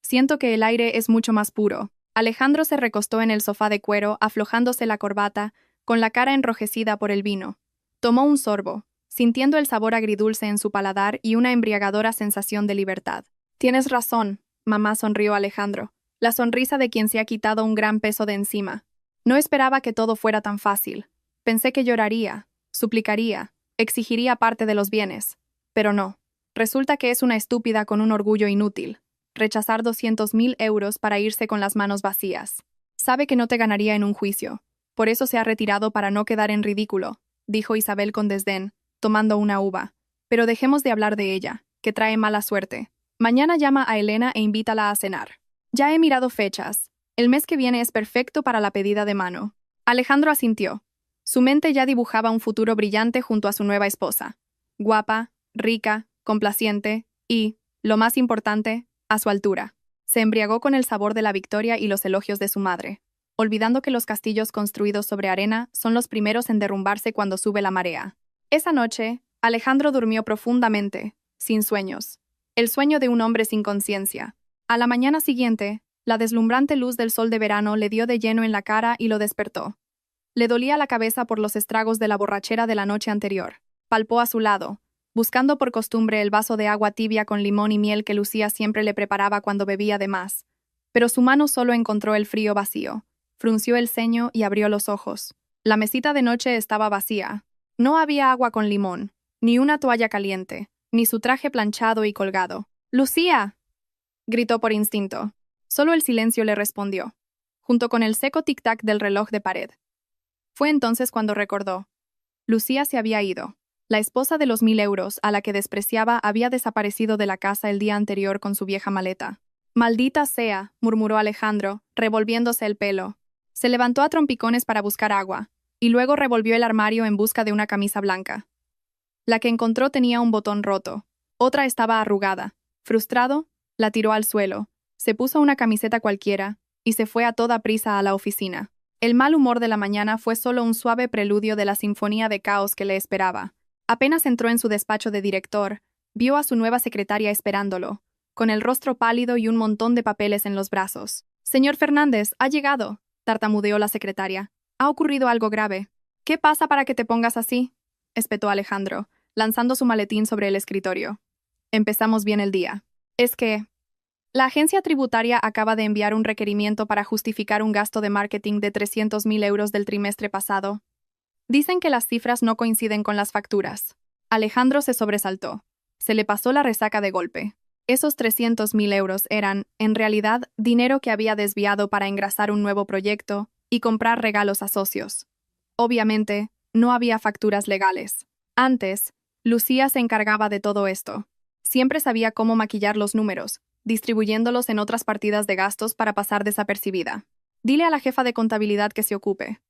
Siento que el aire es mucho más puro». Alejandro se recostó en el sofá de cuero, aflojándose la corbata, con la cara enrojecida por el vino. Tomó un sorbo, sintiendo el sabor agridulce en su paladar y una embriagadora sensación de libertad. «Tienes razón», mamá, sonrió Alejandro, la sonrisa de quien se ha quitado un gran peso de encima. «No esperaba que todo fuera tan fácil. Pensé que lloraría, suplicaría, exigiría parte de los bienes. Pero no. Resulta que es una estúpida con un orgullo inútil. Rechazar 200.000 euros para irse con las manos vacías. Sabe que no te ganaría en un juicio. Por eso se ha retirado para no quedar en ridículo», dijo Isabel con desdén, tomando una uva. «Pero dejemos de hablar de ella, que trae mala suerte. Mañana llama a Elena e invítala a cenar. Ya he mirado fechas. El mes que viene es perfecto para la pedida de mano». Alejandro asintió. Su mente ya dibujaba un futuro brillante junto a su nueva esposa. Guapa, rica, complaciente y, lo más importante, a su altura. Se embriagó con el sabor de la victoria y los elogios de su madre, olvidando que los castillos construidos sobre arena son los primeros en derrumbarse cuando sube la marea. Esa noche, Alejandro durmió profundamente, sin sueños. El sueño de un hombre sin conciencia. A la mañana siguiente, la deslumbrante luz del sol de verano le dio de lleno en la cara y lo despertó. Le dolía la cabeza por los estragos de la borrachera de la noche anterior. Palpó a su lado, buscando por costumbre el vaso de agua tibia con limón y miel que Lucía siempre le preparaba cuando bebía de más. Pero su mano solo encontró el frío vacío. Frunció el ceño y abrió los ojos. La mesita de noche estaba vacía. No había agua con limón, ni una toalla caliente, ni su traje planchado y colgado. ¡Lucía!, gritó por instinto. Solo el silencio le respondió, junto con el seco tic-tac del reloj de pared. Fue entonces cuando recordó. Lucía se había ido. La esposa de los 1000 euros, a la que despreciaba, había desaparecido de la casa el día anterior con su vieja maleta. «Maldita sea», murmuró Alejandro, revolviéndose el pelo. Se levantó a trompicones para buscar agua, y luego revolvió el armario en busca de una camisa blanca. La que encontró tenía un botón roto. Otra estaba arrugada. Frustrado, la tiró al suelo, se puso una camiseta cualquiera, y se fue a toda prisa a la oficina. El mal humor de la mañana fue solo un suave preludio de la sinfonía de caos que le esperaba. Apenas entró en su despacho de director, vio a su nueva secretaria esperándolo, con el rostro pálido y un montón de papeles en los brazos. «Señor Fernández, ha llegado», tartamudeó la secretaria. «Ha ocurrido algo grave». «¿Qué pasa para que te pongas así?», espetó Alejandro, lanzando su maletín sobre el escritorio. «Empezamos bien el día. Es que la agencia tributaria acaba de enviar un requerimiento para justificar un gasto de marketing de 300.000 euros del trimestre pasado. Dicen que las cifras no coinciden con las facturas». Alejandro se sobresaltó. Se le pasó la resaca de golpe. Esos 300.000 euros eran, en realidad, dinero que había desviado para engrasar un nuevo proyecto y comprar regalos a socios. Obviamente, no había facturas legales. Antes, Lucía se encargaba de todo esto. Siempre sabía cómo maquillar los números, distribuyéndolos en otras partidas de gastos para pasar desapercibida. «Dile a la jefa de contabilidad que se ocupe».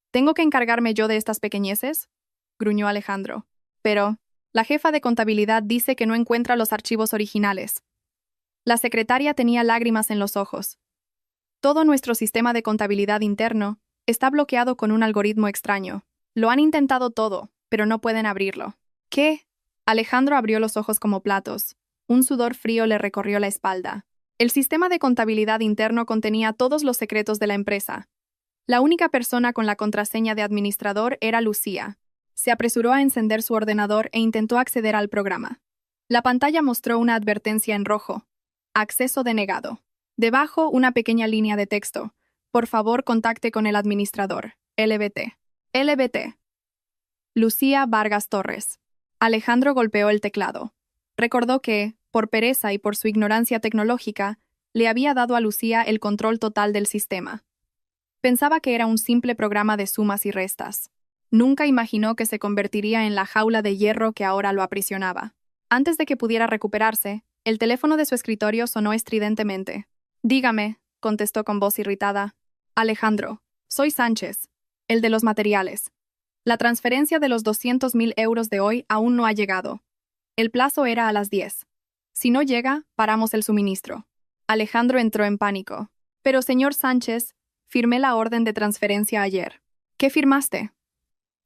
«¿Tengo que encargarme yo de estas pequeñeces?», gruñó Alejandro. «Pero la jefa de contabilidad dice que no encuentra los archivos originales». La secretaria tenía lágrimas en los ojos. «Todo nuestro sistema de contabilidad interno está bloqueado con un algoritmo extraño. Lo han intentado todo, pero no pueden abrirlo». «¿Qué?». Alejandro abrió los ojos como platos. Un sudor frío le recorrió la espalda. El sistema de contabilidad interno contenía todos los secretos de la empresa. La única persona con la contraseña de administrador era Lucía. Se apresuró a encender su ordenador e intentó acceder al programa. La pantalla mostró una advertencia en rojo. «Acceso denegado». Debajo, una pequeña línea de texto. «Por favor, contacte con el administrador. LBT». LBT. Lucía Vargas Torres. Alejandro golpeó el teclado. Recordó que, por pereza y por su ignorancia tecnológica, le había dado a Lucía el control total del sistema. Pensaba que era un simple programa de sumas y restas. Nunca imaginó que se convertiría en la jaula de hierro que ahora lo aprisionaba. Antes de que pudiera recuperarse, el teléfono de su escritorio sonó estridentemente. «Dígame», contestó con voz irritada. «Alejandro, soy Sánchez, el de los materiales. La transferencia de los 200.000 euros de hoy aún no ha llegado. El plazo era a las 10. Si no llega, paramos el suministro». Alejandro entró en pánico. «Pero, señor Sánchez, firmé la orden de transferencia ayer». «¿Qué firmaste?».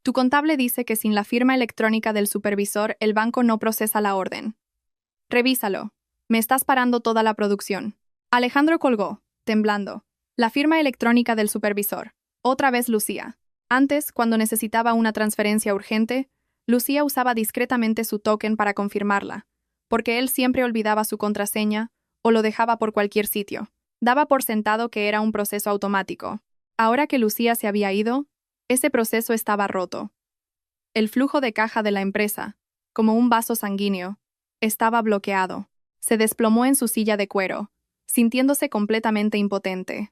«Tu contable dice que sin la firma electrónica del supervisor el banco no procesa la orden». «Revísalo. Me estás parando toda la producción». Alejandro colgó, temblando. La firma electrónica del supervisor. Otra vez Lucía. Antes, cuando necesitaba una transferencia urgente, Lucía usaba discretamente su token para confirmarla, porque él siempre olvidaba su contraseña o lo dejaba por cualquier sitio. Daba por sentado que era un proceso automático. Ahora que Lucía se había ido, ese proceso estaba roto. El flujo de caja de la empresa, como un vaso sanguíneo, estaba bloqueado. Se desplomó en su silla de cuero, sintiéndose completamente impotente.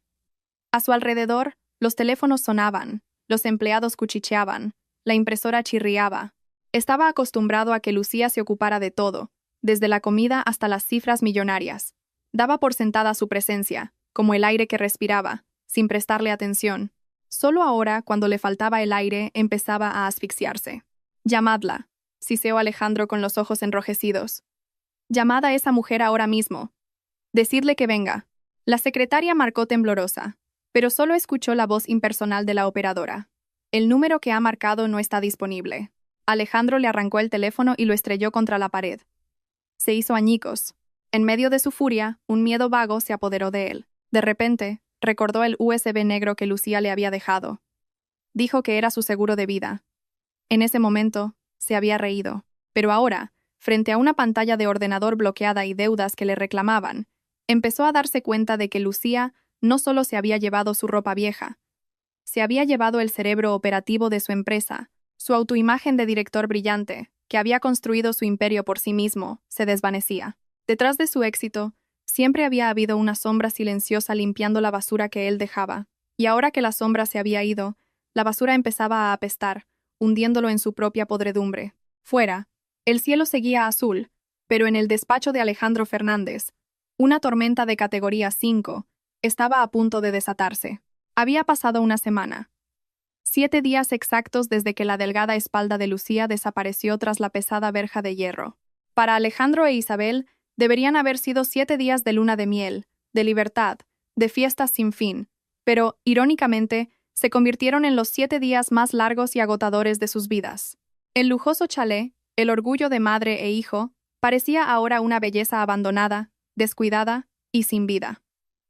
A su alrededor, los teléfonos sonaban, los empleados cuchicheaban, la impresora chirriaba. Estaba acostumbrado a que Lucía se ocupara de todo, desde la comida hasta las cifras millonarias. Daba por sentada su presencia, como el aire que respiraba, sin prestarle atención. Solo ahora, cuando le faltaba el aire, empezaba a asfixiarse. «Llamadla», siseó Alejandro con los ojos enrojecidos. «Llamad a esa mujer ahora mismo. Decidle que venga». La secretaria marcó temblorosa, pero solo escuchó la voz impersonal de la operadora. «El número que ha marcado no está disponible». Alejandro le arrancó el teléfono y lo estrelló contra la pared. Se hizo añicos. En medio de su furia, un miedo vago se apoderó de él. De repente, recordó el USB negro que Lucía le había dejado. Dijo que era su seguro de vida. En ese momento, se había reído. Pero ahora, frente a una pantalla de ordenador bloqueada y deudas que le reclamaban, empezó a darse cuenta de que Lucía no solo se había llevado su ropa vieja, se había llevado el cerebro operativo de su empresa, su autoimagen de director brillante, que había construido su imperio por sí mismo, se desvanecía. Detrás de su éxito, siempre había habido una sombra silenciosa limpiando la basura que él dejaba, y ahora que la sombra se había ido, la basura empezaba a apestar, hundiéndolo en su propia podredumbre. Fuera, el cielo seguía azul, pero en el despacho de Alejandro Fernández, una tormenta de categoría 5 estaba a punto de desatarse. Había pasado una semana. 7 días exactos desde que la delgada espalda de Lucía desapareció tras la pesada verja de hierro. Para Alejandro e Isabel, deberían haber sido 7 días de luna de miel, de libertad, de fiestas sin fin, pero, irónicamente, se convirtieron en los 7 días más largos y agotadores de sus vidas. El lujoso chalet, el orgullo de madre e hijo, parecía ahora una belleza abandonada, descuidada y sin vida.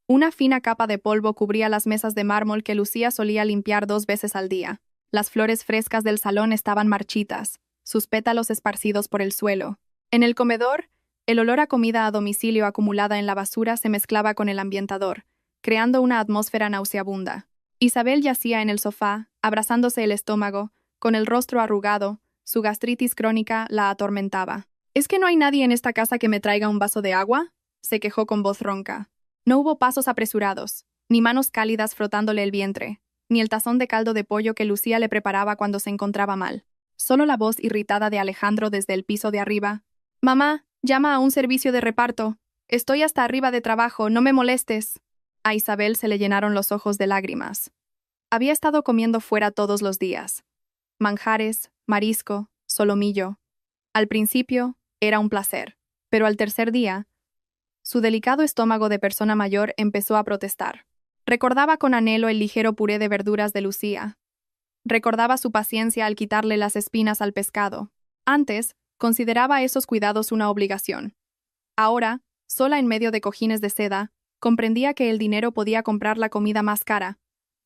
Una fina capa de polvo cubría las mesas de mármol que Lucía solía limpiar 2 veces al día. Las flores frescas del salón estaban marchitas, sus pétalos esparcidos por el suelo. En el comedor, el olor a comida a domicilio acumulada en la basura se mezclaba con el ambientador, creando una atmósfera nauseabunda. Isabel yacía en el sofá, abrazándose el estómago, con el rostro arrugado, su gastritis crónica la atormentaba. «¿Es que no hay nadie en esta casa que me traiga un vaso de agua?», se quejó con voz ronca. No hubo pasos apresurados, ni manos cálidas frotándole el vientre, ni el tazón de caldo de pollo que Lucía le preparaba cuando se encontraba mal. Solo la voz irritada de Alejandro desde el piso de arriba. «Mamá, llama a un servicio de reparto. Estoy hasta arriba de trabajo, no me molestes». A Isabel se le llenaron los ojos de lágrimas. Había estado comiendo fuera todos los días. Manjares, marisco, solomillo. Al principio, era un placer, pero al tercer día, su delicado estómago de persona mayor empezó a protestar. Recordaba con anhelo el ligero puré de verduras de Lucía. Recordaba su paciencia al quitarle las espinas al pescado. Antes, consideraba esos cuidados una obligación. Ahora, sola en medio de cojines de seda, comprendía que el dinero podía comprar la comida más cara,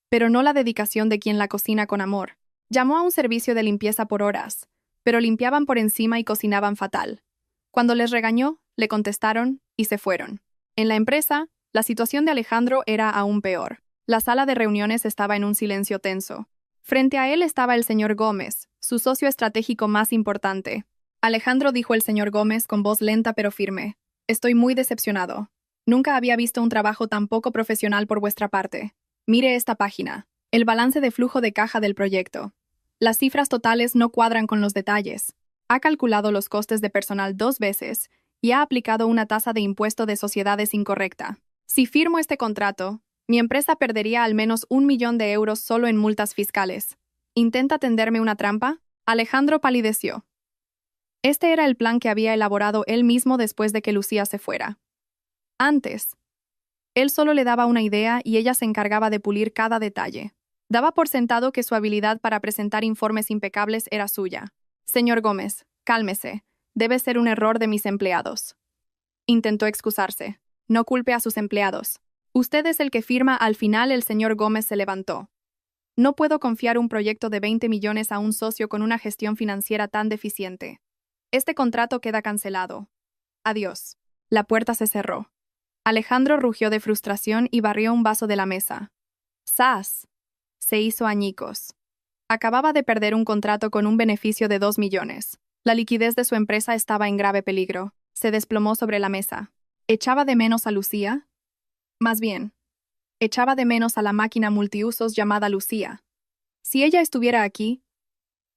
pero no la dedicación de quien la cocina con amor. Llamó a un servicio de limpieza por horas, pero limpiaban por encima y cocinaban fatal. Cuando les regañó, le contestaron y se fueron. En la empresa, la situación de Alejandro era aún peor. La sala de reuniones estaba en un silencio tenso. Frente a él estaba el señor Gómez, su socio estratégico más importante. «Alejandro», dijo el señor Gómez con voz lenta pero firme, «estoy muy decepcionado. Nunca había visto un trabajo tan poco profesional por vuestra parte. Mire esta página, el balance de flujo de caja del proyecto. Las cifras totales no cuadran con los detalles. Ha calculado los costes de personal 2 veces y ha aplicado una tasa de impuesto de sociedades incorrecta. Si firmo este contrato, mi empresa perdería al menos 1 millón de euros solo en multas fiscales. ¿Intenta tenderme una trampa?». Alejandro palideció. Este era el plan que había elaborado él mismo después de que Lucía se fuera. Antes, él solo le daba una idea y ella se encargaba de pulir cada detalle. Daba por sentado que su habilidad para presentar informes impecables era suya. «Señor Gómez, cálmese. Debe ser un error de mis empleados». Intentó excusarse. «No culpe a sus empleados. Usted es el que firma». Al final el señor Gómez se levantó. «No puedo confiar un proyecto de 20 millones a un socio con una gestión financiera tan deficiente. Este contrato queda cancelado. Adiós». La puerta se cerró. Alejandro rugió de frustración y barrió un vaso de la mesa. ¡Zas! Se hizo añicos. Acababa de perder un contrato con un beneficio de 2 millones. La liquidez de su empresa estaba en grave peligro. Se desplomó sobre la mesa. ¿Echaba de menos a Lucía? Más bien, echaba de menos a la máquina multiusos llamada Lucía. Si ella estuviera aquí,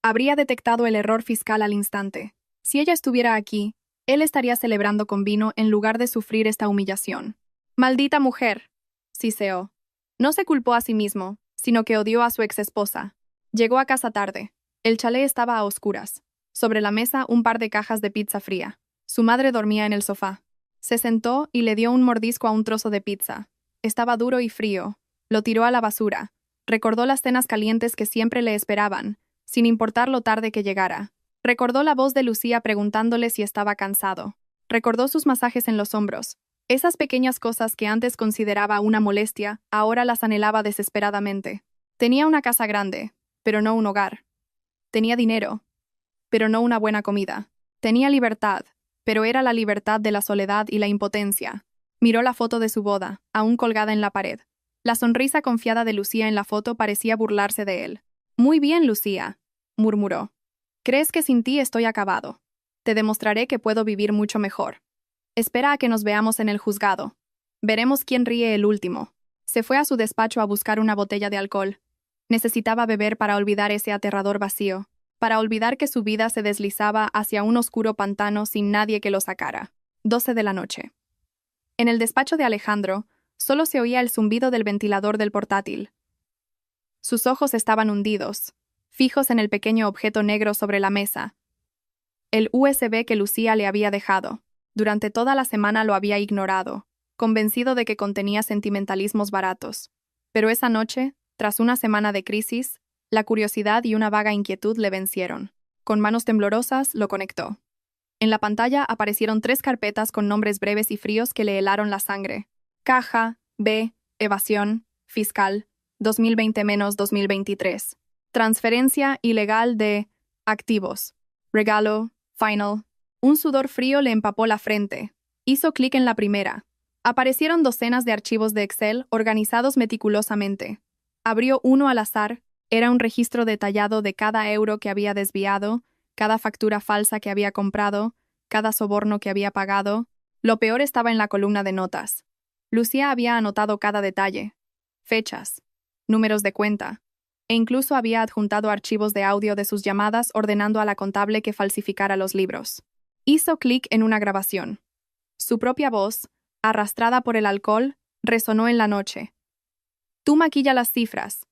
habría detectado el error fiscal al instante. Si ella estuviera aquí, él estaría celebrando con vino en lugar de sufrir esta humillación. «Maldita mujer», siseó. No se culpó a sí mismo, sino que odió a su exesposa. Llegó a casa tarde. El chalet estaba a oscuras. Sobre la mesa un par de cajas de pizza fría. Su madre dormía en el sofá. Se sentó y le dio un mordisco a un trozo de pizza. Estaba duro y frío. Lo tiró a la basura. Recordó las cenas calientes que siempre le esperaban, sin importar lo tarde que llegara. Recordó la voz de Lucía preguntándole si estaba cansado. Recordó sus masajes en los hombros. Esas pequeñas cosas que antes consideraba una molestia, ahora las anhelaba desesperadamente. Tenía una casa grande, pero no un hogar. Tenía dinero, pero no una buena comida. Tenía libertad, pero era la libertad de la soledad y la impotencia. Miró la foto de su boda, aún colgada en la pared. La sonrisa confiada de Lucía en la foto parecía burlarse de él. «Muy bien, Lucía», murmuró. «¿Crees que sin ti estoy acabado? Te demostraré que puedo vivir mucho mejor. Espera a que nos veamos en el juzgado. Veremos quién ríe el último». Se fue a su despacho a buscar una botella de alcohol. Necesitaba beber para olvidar ese aterrador vacío, para olvidar que su vida se deslizaba hacia un oscuro pantano sin nadie que lo sacara. 12 de la noche. En el despacho de Alejandro, solo se oía el zumbido del ventilador del portátil. Sus ojos estaban hundidos, fijos en el pequeño objeto negro sobre la mesa. El USB que Lucía le había dejado. Durante toda la semana lo había ignorado, convencido de que contenía sentimentalismos baratos. Pero esa noche, tras una semana de crisis, la curiosidad y una vaga inquietud le vencieron. Con manos temblorosas, lo conectó. En la pantalla aparecieron 3 carpetas con nombres breves y fríos que le helaron la sangre. Caja, B, Evasión, Fiscal, 2020-2023. Transferencia ilegal de activos. Regalo, Final. Un sudor frío le empapó la frente. Hizo clic en la primera. Aparecieron docenas de archivos de Excel organizados meticulosamente. Abrió uno al azar. Era un registro detallado de cada euro que había desviado, cada factura falsa que había comprado, cada soborno que había pagado. Lo peor estaba en la columna de notas. Lucía había anotado cada detalle. Fechas, números de cuenta, e incluso había adjuntado archivos de audio de sus llamadas ordenando a la contable que falsificara los libros. Hizo clic en una grabación. Su propia voz, arrastrada por el alcohol, resonó en la noche. «Tú maquilla las cifras.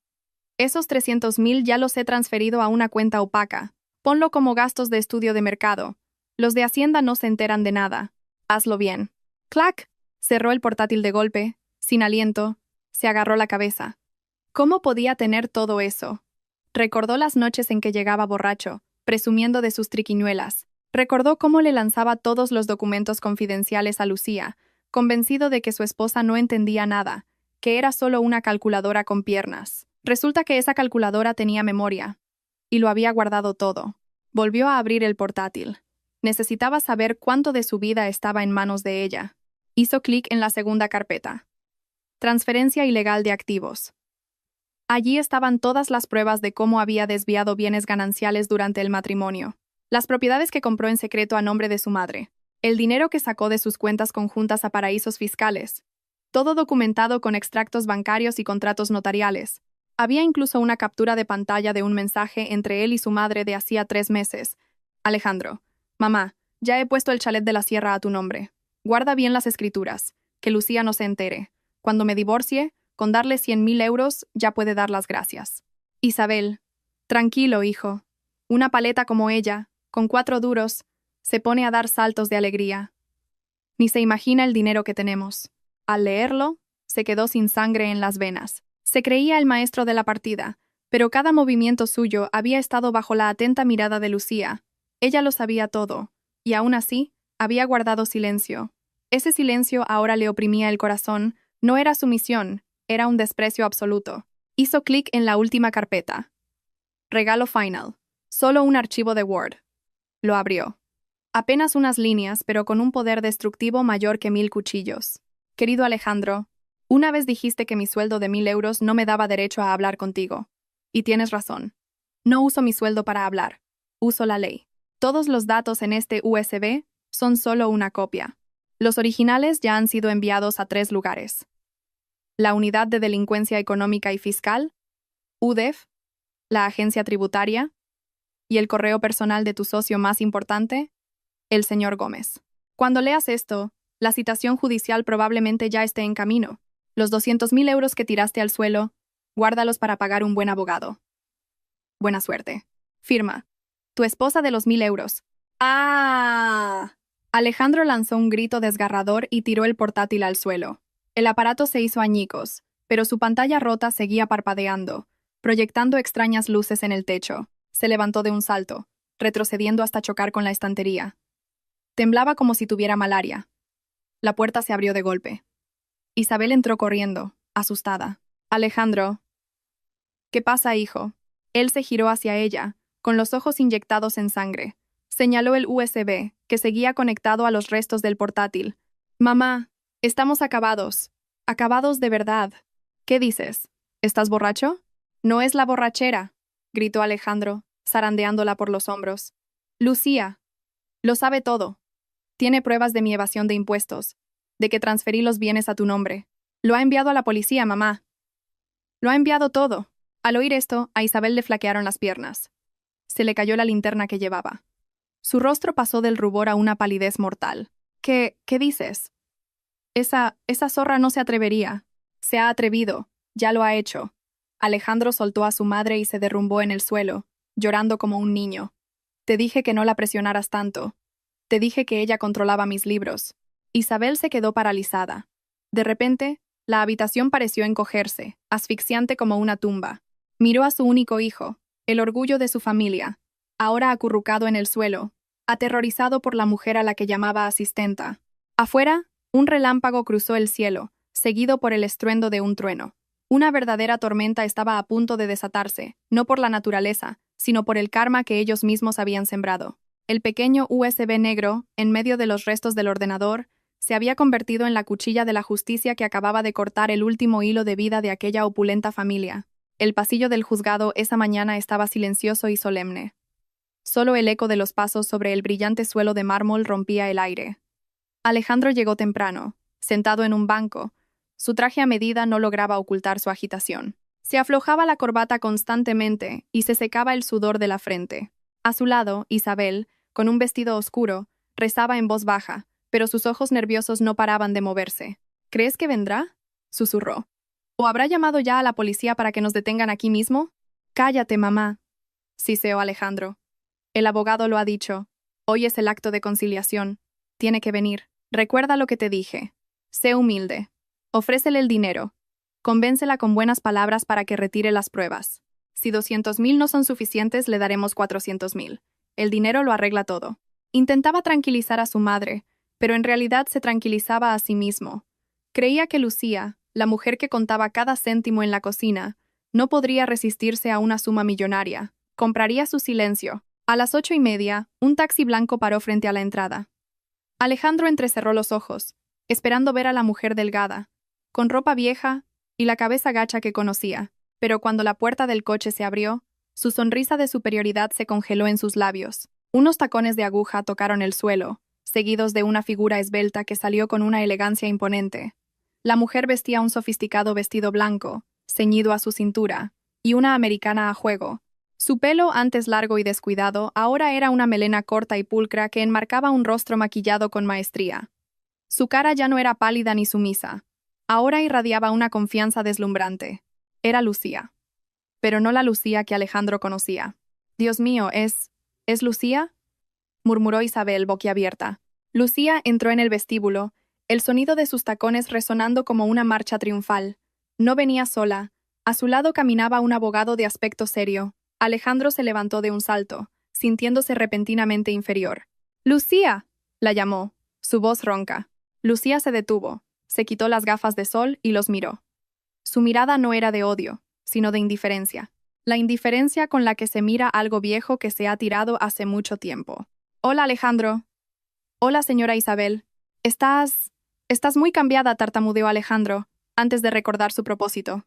Esos 300.000 ya los he transferido a una cuenta opaca. Ponlo como gastos de estudio de mercado. Los de Hacienda no se enteran de nada. Hazlo bien». ¡Clac! Cerró el portátil de golpe, sin aliento. Se agarró la cabeza. ¿Cómo podía tener todo eso? Recordó las noches en que llegaba borracho, presumiendo de sus triquiñuelas. Recordó cómo le lanzaba todos los documentos confidenciales a Lucía, convencido de que su esposa no entendía nada, que era solo una calculadora con piernas. Resulta que esa calculadora tenía memoria, y lo había guardado todo. Volvió a abrir el portátil. Necesitaba saber cuánto de su vida estaba en manos de ella. Hizo clic en la segunda carpeta. Transferencia ilegal de activos. Allí estaban todas las pruebas de cómo había desviado bienes gananciales durante el matrimonio. Las propiedades que compró en secreto a nombre de su madre. El dinero que sacó de sus cuentas conjuntas a paraísos fiscales. Todo documentado con extractos bancarios y contratos notariales. Había incluso una captura de pantalla de un mensaje entre él y su madre de hacía 3 meses. «Alejandro, mamá, ya he puesto el chalet de la sierra a tu nombre. Guarda bien las escrituras, que Lucía no se entere. Cuando me divorcie, con darle 100.000 euros ya puede dar las gracias». Isabel, tranquilo, hijo. Una paleta como ella, con 4 duros, se pone a dar saltos de alegría. Ni se imagina el dinero que tenemos. Al leerlo, se quedó sin sangre en las venas. Se creía el maestro de la partida, pero cada movimiento suyo había estado bajo la atenta mirada de Lucía. Ella lo sabía todo, y aún así, había guardado silencio. Ese silencio ahora le oprimía el corazón. No era sumisión, era un desprecio absoluto. Hizo clic en la última carpeta. Regalo Final. Solo un archivo de Word. Lo abrió. Apenas unas líneas, pero con un poder destructivo mayor que 1000 cuchillos. Querido Alejandro, una vez dijiste que mi sueldo de 1000 euros no me daba derecho a hablar contigo. Y tienes razón. No uso mi sueldo para hablar. Uso la ley. Todos los datos en este USB son solo una copia. Los originales ya han sido enviados a 3 lugares. La Unidad de Delincuencia Económica y Fiscal, UDEF, la Agencia Tributaria, y el correo personal de tu socio más importante, el señor Gómez. Cuando leas esto, la citación judicial probablemente ya esté en camino. Los 200.000 euros que tiraste al suelo Guárdalos para pagar un buen abogado. Buena suerte. Firma. Tu esposa de los 1.000 euros. ¡Ah! Alejandro lanzó un grito desgarrador y tiró el portátil al suelo. El aparato se hizo añicos, pero su pantalla rota seguía parpadeando, proyectando extrañas luces en el techo. Se levantó de un salto, retrocediendo hasta chocar con la estantería. Temblaba como si tuviera malaria. La puerta se abrió de golpe. Isabel entró corriendo, asustada. Alejandro. ¿Qué pasa, hijo? Él se giró hacia ella, con los ojos inyectados en sangre. Señaló el USB, que seguía conectado a los restos del portátil. Mamá, estamos acabados. Acabados de verdad. ¿Qué dices? ¿Estás borracho? No es la borrachera, gritó Alejandro, zarandeándola por los hombros. Lucía. Lo sabe todo. Tiene pruebas de mi evasión de impuestos, de que transferí los bienes a tu nombre. Lo ha enviado a la policía, mamá. Lo ha enviado todo. Al oír esto, a Isabel le flaquearon las piernas. Se le cayó la linterna que llevaba. Su rostro pasó del rubor a una palidez mortal. ¿Qué dices? Esa zorra no se atrevería. Se ha atrevido. Ya lo ha hecho. Alejandro soltó a su madre y se derrumbó en el suelo, llorando como un niño. Te dije que no la presionaras tanto. Te dije que ella controlaba mis libros. Isabel se quedó paralizada. De repente, la habitación pareció encogerse, asfixiante como una tumba. Miró a su único hijo, el orgullo de su familia, ahora acurrucado en el suelo, aterrorizado por la mujer a la que llamaba asistenta. Afuera, un relámpago cruzó el cielo, seguido por el estruendo de un trueno. Una verdadera tormenta estaba a punto de desatarse, no por la naturaleza, sino por el karma que ellos mismos habían sembrado. El pequeño USB negro, en medio de los restos del ordenador, se había convertido en la cuchilla de la justicia que acababa de cortar el último hilo de vida de aquella opulenta familia. El pasillo del juzgado esa mañana estaba silencioso y solemne. Solo el eco de los pasos sobre el brillante suelo de mármol rompía el aire. Alejandro llegó temprano, sentado en un banco. Su traje a medida no lograba ocultar su agitación. Se aflojaba la corbata constantemente y se secaba el sudor de la frente. A su lado, Isabel, con un vestido oscuro, rezaba en voz baja, pero sus ojos nerviosos no paraban de moverse. ¿Crees que vendrá?, susurró. ¿O habrá llamado ya a la policía para que nos detengan aquí mismo? Cállate, mamá, siseó Alejandro. El abogado lo ha dicho. Hoy es el acto de conciliación. Tiene que venir. Recuerda lo que te dije. Sé humilde. Ofrécele el dinero. Convéncela con buenas palabras para que retire las pruebas. Si 200.000 no son suficientes, le daremos 400.000. El dinero lo arregla todo. Intentaba tranquilizar a su madre, pero en realidad se tranquilizaba a sí mismo. Creía que Lucía, la mujer que contaba cada céntimo en la cocina, no podría resistirse a una suma millonaria. Compraría su silencio. A las 8:30, un taxi blanco paró frente a la entrada. Alejandro entrecerró los ojos, esperando ver a la mujer delgada, con ropa vieja y la cabeza gacha que conocía, pero cuando la puerta del coche se abrió, su sonrisa de superioridad se congeló en sus labios. Unos tacones de aguja tocaron el suelo, seguidos de una figura esbelta que salió con una elegancia imponente. La mujer vestía un sofisticado vestido blanco, ceñido a su cintura, y una americana a juego. Su pelo, antes largo y descuidado, ahora era una melena corta y pulcra que enmarcaba un rostro maquillado con maestría. Su cara ya no era pálida ni sumisa. Ahora irradiaba una confianza deslumbrante. Era Lucía. Pero no la Lucía que Alejandro conocía. «Dios mío, ¿es Lucía?», murmuró Isabel boquiabierta. Lucía entró en el vestíbulo, el sonido de sus tacones resonando como una marcha triunfal. No venía sola. A su lado caminaba un abogado de aspecto serio. Alejandro se levantó de un salto, sintiéndose repentinamente inferior. «¡Lucía!», la llamó, su voz ronca. Lucía se detuvo, se quitó las gafas de sol y los miró. Su mirada no era de odio, sino de indiferencia. La indiferencia con la que se mira algo viejo que se ha tirado hace mucho tiempo. «Hola, Alejandro». «Hola, señora Isabel». Estás muy cambiada», tartamudeó Alejandro, antes de recordar su propósito.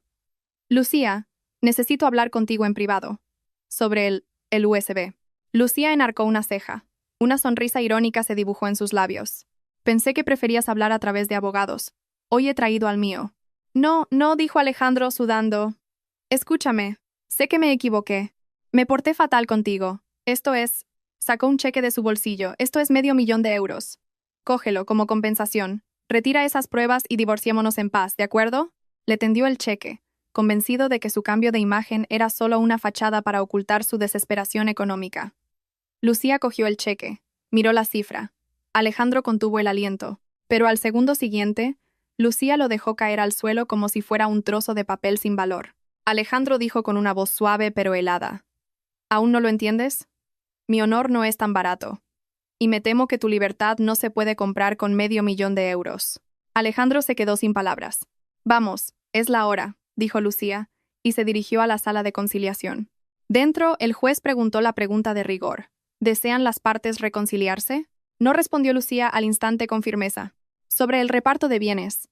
«Lucía, necesito hablar contigo en privado». Sobre el USB. Lucía enarcó una ceja. Una sonrisa irónica se dibujó en sus labios. «Pensé que preferías hablar a través de abogados. Hoy he traído al mío». «No», dijo Alejandro, sudando. «Escúchame. Sé que me equivoqué. Me porté fatal contigo. Esto es...». Sacó un cheque de su bolsillo. «Esto es $500,000. Cógelo como compensación. Retira esas pruebas y divorciémonos en paz, ¿de acuerdo?». Le tendió el cheque. convencido de que su cambio de imagen era solo una fachada para ocultar su desesperación económica. Lucía cogió el cheque, miró la cifra. Alejandro contuvo el aliento, pero al segundo siguiente, Lucía lo dejó caer al suelo como si fuera un trozo de papel sin valor. Alejandro dijo con una voz suave pero helada: ¿Aún no lo entiendes? Mi honor no es tan barato. Y me temo que tu libertad no se puede comprar con $500,000. Alejandro se quedó sin palabras. Vamos, es la hora, dijo Lucía, y se dirigió a la sala de conciliación. Dentro, el juez preguntó la pregunta de rigor. ¿Desean las partes reconciliarse? No respondió Lucía al instante con firmeza. Sobre el reparto de bienes,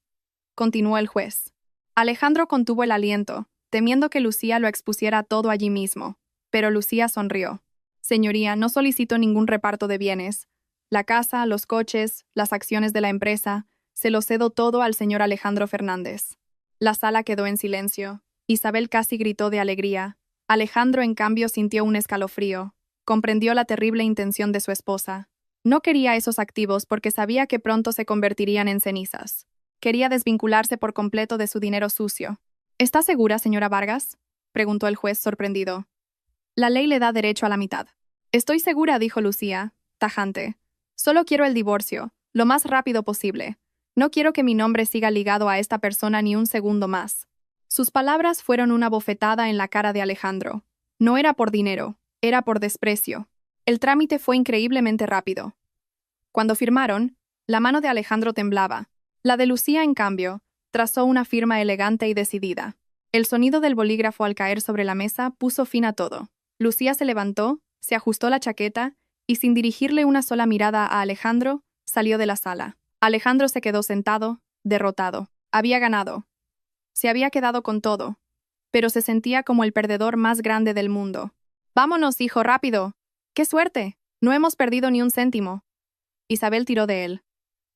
continuó el juez. Alejandro contuvo el aliento, temiendo que Lucía lo expusiera todo allí mismo. Pero Lucía sonrió. Señoría, no solicito ningún reparto de bienes. La casa, los coches, las acciones de la empresa, se lo cedo todo al señor Alejandro Fernández. La sala quedó en silencio. Isabel casi gritó de alegría. Alejandro, en cambio, sintió un escalofrío. Comprendió la terrible intención de su esposa. No quería esos activos porque sabía que pronto se convertirían en cenizas. Quería desvincularse por completo de su dinero sucio. ¿Está segura, señora Vargas?, preguntó el juez sorprendido. La ley le da derecho a la mitad. Estoy segura, dijo Lucía, tajante. Solo quiero el divorcio, lo más rápido posible. No quiero que mi nombre siga ligado a esta persona ni un segundo más. Sus palabras fueron una bofetada en la cara de Alejandro. No era por dinero, era por desprecio. El trámite fue increíblemente rápido. Cuando firmaron, la mano de Alejandro temblaba. La de Lucía, en cambio, trazó una firma elegante y decidida. El sonido del bolígrafo al caer sobre la mesa puso fin a todo. Lucía se levantó, se ajustó la chaqueta y, sin dirigirle una sola mirada a Alejandro, salió de la sala. Alejandro se quedó sentado, derrotado. Había ganado. Se había quedado con todo, pero se sentía como el perdedor más grande del mundo. «Vámonos, hijo, rápido. ¡Qué suerte! No hemos perdido ni un céntimo». Isabel tiró de él,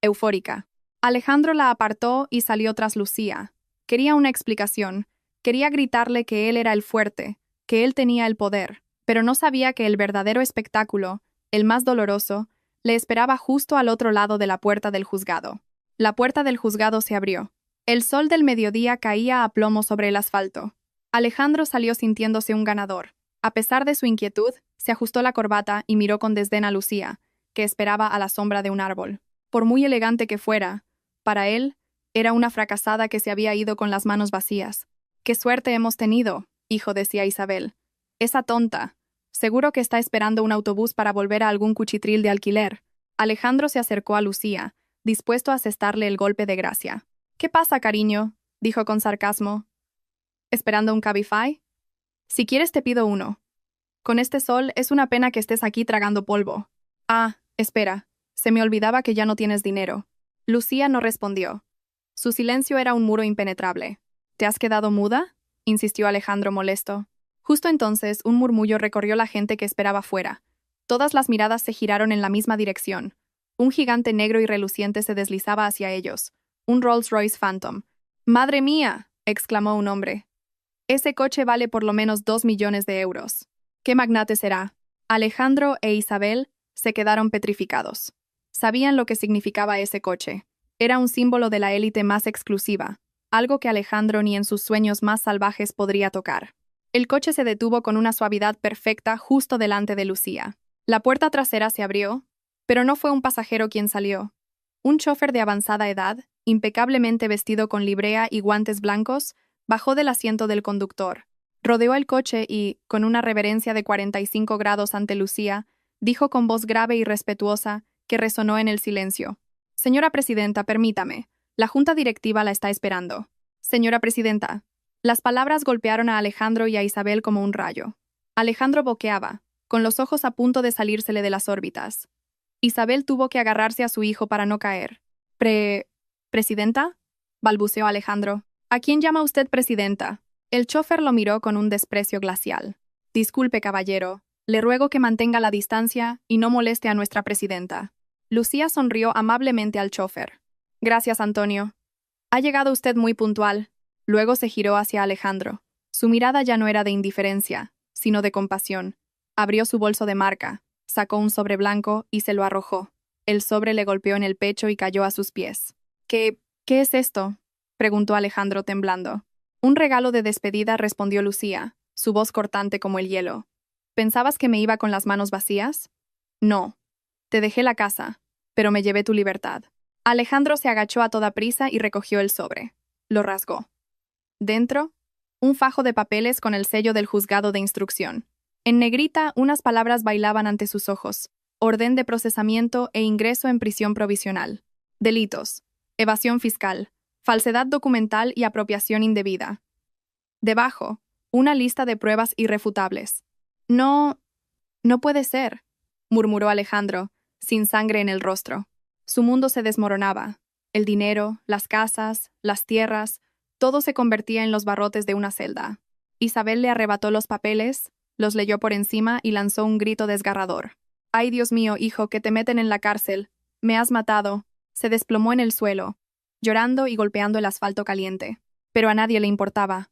eufórica. Alejandro la apartó y salió tras Lucía. Quería una explicación. Quería gritarle que él era el fuerte, que él tenía el poder, pero no sabía que el verdadero espectáculo, el más doloroso, le esperaba justo al otro lado de la puerta del juzgado. La puerta del juzgado se abrió. El sol del mediodía caía a plomo sobre el asfalto. Alejandro salió sintiéndose un ganador. A pesar de su inquietud, se ajustó la corbata y miró con desdén a Lucía, que esperaba a la sombra de un árbol. Por muy elegante que fuera, para él, era una fracasada que se había ido con las manos vacías. «¡Qué suerte hemos tenido!», hijo, decía Isabel. «Esa tonta. Seguro que está esperando un autobús para volver a algún cuchitril de alquiler». Alejandro se acercó a Lucía, dispuesto a asestarle el golpe de gracia. «¿Qué pasa, cariño?», dijo con sarcasmo. «¿Esperando un Cabify? Si quieres te pido uno. Con este sol es una pena que estés aquí tragando polvo». «Ah, espera. Se me olvidaba que ya no tienes dinero». Lucía no respondió. Su silencio era un muro impenetrable. «¿Te has quedado muda?», insistió Alejandro molesto. Justo entonces un murmullo recorrió la gente que esperaba fuera. Todas las miradas se giraron en la misma dirección. Un gigante negro y reluciente se deslizaba hacia ellos. Un Rolls-Royce Phantom. «¡Madre mía!», exclamó un hombre. «Ese coche vale por lo menos 2 millones de euros. ¿Qué magnate será?». Alejandro e Isabel se quedaron petrificados. Sabían lo que significaba ese coche. Era un símbolo de la élite más exclusiva, algo que Alejandro ni en sus sueños más salvajes podría tocar. El coche se detuvo con una suavidad perfecta justo delante de Lucía. La puerta trasera se abrió, pero no fue un pasajero quien salió. Un chofer de avanzada edad, impecablemente vestido con librea y guantes blancos, bajó del asiento del conductor, rodeó el coche y, con una reverencia de 45 grados ante Lucía, dijo con voz grave y respetuosa, que resonó en el silencio: «Señora presidenta, permítame. La junta directiva la está esperando». «Señora presidenta». Las palabras golpearon a Alejandro y a Isabel como un rayo. Alejandro boqueaba, con los ojos a punto de salírsele de las órbitas. Isabel tuvo que agarrarse a su hijo para no caer. ¿Presidenta?», balbuceó Alejandro. «¿A quién llama usted presidenta?». El chofer lo miró con un desprecio glacial. «Disculpe, caballero. Le ruego que mantenga la distancia y no moleste a nuestra presidenta». Lucía sonrió amablemente al chofer. «Gracias, Antonio. Ha llegado usted muy puntual». Luego se giró hacia Alejandro. Su mirada ya no era de indiferencia, sino de compasión. Abrió su bolso de marca, sacó un sobre blanco y se lo arrojó. El sobre le golpeó en el pecho y cayó a sus pies. ¿Qué es esto?», preguntó Alejandro temblando. Un regalo de despedida, respondió Lucía, su voz cortante como el hielo. ¿Pensabas que me iba con las manos vacías? No. Te dejé la casa, pero me llevé tu libertad. Alejandro se agachó a toda prisa y recogió el sobre. Lo rasgó. Dentro, un fajo de papeles con el sello del juzgado de instrucción. En negrita, unas palabras bailaban ante sus ojos. Orden de procesamiento e ingreso en prisión provisional. Delitos. Evasión fiscal. Falsedad documental y apropiación indebida. Debajo, una lista de pruebas irrefutables. No puede ser, murmuró Alejandro, sin sangre en el rostro. Su mundo se desmoronaba. El dinero, las casas, las tierras, todo se convertía en los barrotes de una celda. Isabel le arrebató los papeles, los leyó por encima y lanzó un grito desgarrador. «¡Ay, Dios mío, hijo, que te meten en la cárcel! ¡Me has matado!». Se desplomó en el suelo, llorando y golpeando el asfalto caliente. Pero a nadie le importaba.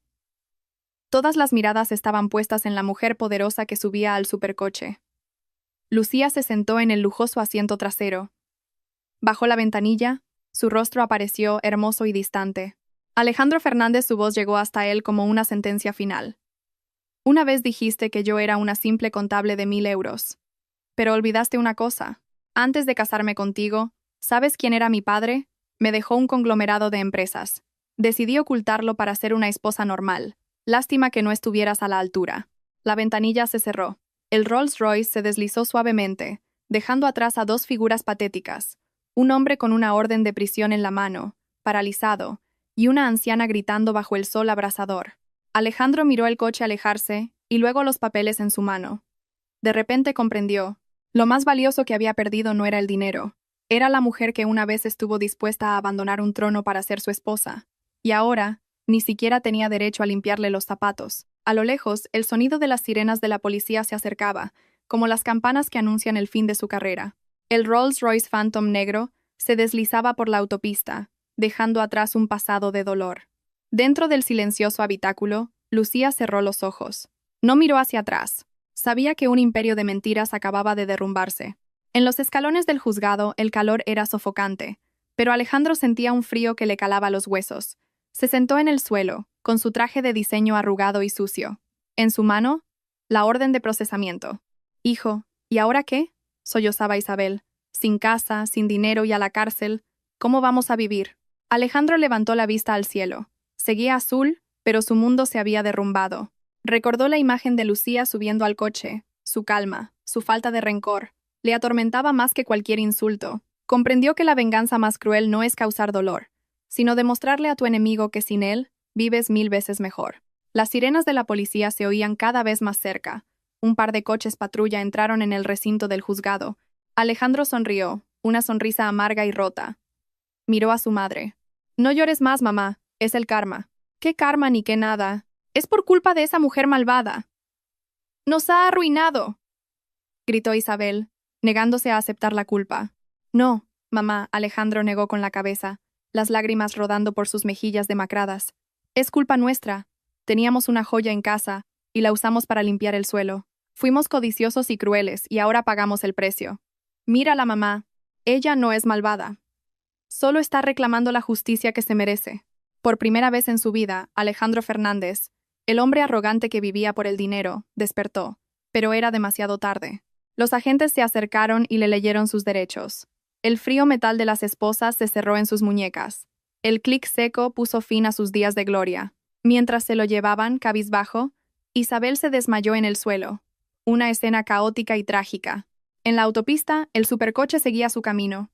Todas las miradas estaban puestas en la mujer poderosa que subía al supercoche. Lucía se sentó en el lujoso asiento trasero. Bajó la ventanilla, su rostro apareció hermoso y distante. Alejandro Fernández, su voz llegó hasta él como una sentencia final. «Una vez dijiste que yo era una simple contable de 1000 euros. Pero olvidaste una cosa. Antes de casarme contigo, ¿sabes quién era mi padre? Me dejó un conglomerado de empresas. Decidí ocultarlo para ser una esposa normal. Lástima que no estuvieras a la altura». La ventanilla se cerró. El Rolls Royce se deslizó suavemente, dejando atrás a dos figuras patéticas. Un hombre con una orden de prisión en la mano, paralizado, y una anciana gritando bajo el sol abrasador. Alejandro miró el coche alejarse, y luego los papeles en su mano. De repente comprendió. Lo más valioso que había perdido no era el dinero. Era la mujer que una vez estuvo dispuesta a abandonar un trono para ser su esposa. Y ahora, ni siquiera tenía derecho a limpiarle los zapatos. A lo lejos, el sonido de las sirenas de la policía se acercaba, como las campanas que anuncian el fin de su carrera. El Rolls-Royce Phantom negro se deslizaba por la autopista, dejando atrás un pasado de dolor. Dentro del silencioso habitáculo, Lucía cerró los ojos. No miró hacia atrás. Sabía que un imperio de mentiras acababa de derrumbarse. En los escalones del juzgado, el calor era sofocante, pero Alejandro sentía un frío que le calaba los huesos. Se sentó en el suelo, con su traje de diseño arrugado y sucio. En su mano, la orden de procesamiento. «Hijo, ¿y ahora qué?», sollozaba Isabel. «Sin casa, sin dinero y a la cárcel, ¿cómo vamos a vivir?». Alejandro levantó la vista al cielo. Seguía azul, pero su mundo se había derrumbado. Recordó la imagen de Lucía subiendo al coche. Su calma, su falta de rencor, le atormentaba más que cualquier insulto. Comprendió que la venganza más cruel no es causar dolor, sino demostrarle a tu enemigo que sin él, vives 1000 veces mejor. Las sirenas de la policía se oían cada vez más cerca. Un par de coches patrulla entraron en el recinto del juzgado. Alejandro sonrió, una sonrisa amarga y rota. Miró a su madre. «No llores más, mamá, es el karma». «¿Qué karma ni qué nada? Es por culpa de esa mujer malvada». «Nos ha arruinado», gritó Isabel, negándose a aceptar la culpa. «No, mamá», Alejandro negó con la cabeza, las lágrimas rodando por sus mejillas demacradas. «Es culpa nuestra. Teníamos una joya en casa, y la usamos para limpiar el suelo. Fuimos codiciosos y crueles, y ahora pagamos el precio. Mírala, mamá. Ella no es malvada. Solo está reclamando la justicia que se merece». Por primera vez en su vida, Alejandro Fernández, el hombre arrogante que vivía por el dinero, despertó, pero era demasiado tarde. Los agentes se acercaron y le leyeron sus derechos. El frío metal de las esposas se cerró en sus muñecas. El clic seco puso fin a sus días de gloria. Mientras se lo llevaban, cabizbajo, Isabel se desmayó en el suelo. Una escena caótica y trágica. En la autopista, el supercoche seguía su camino.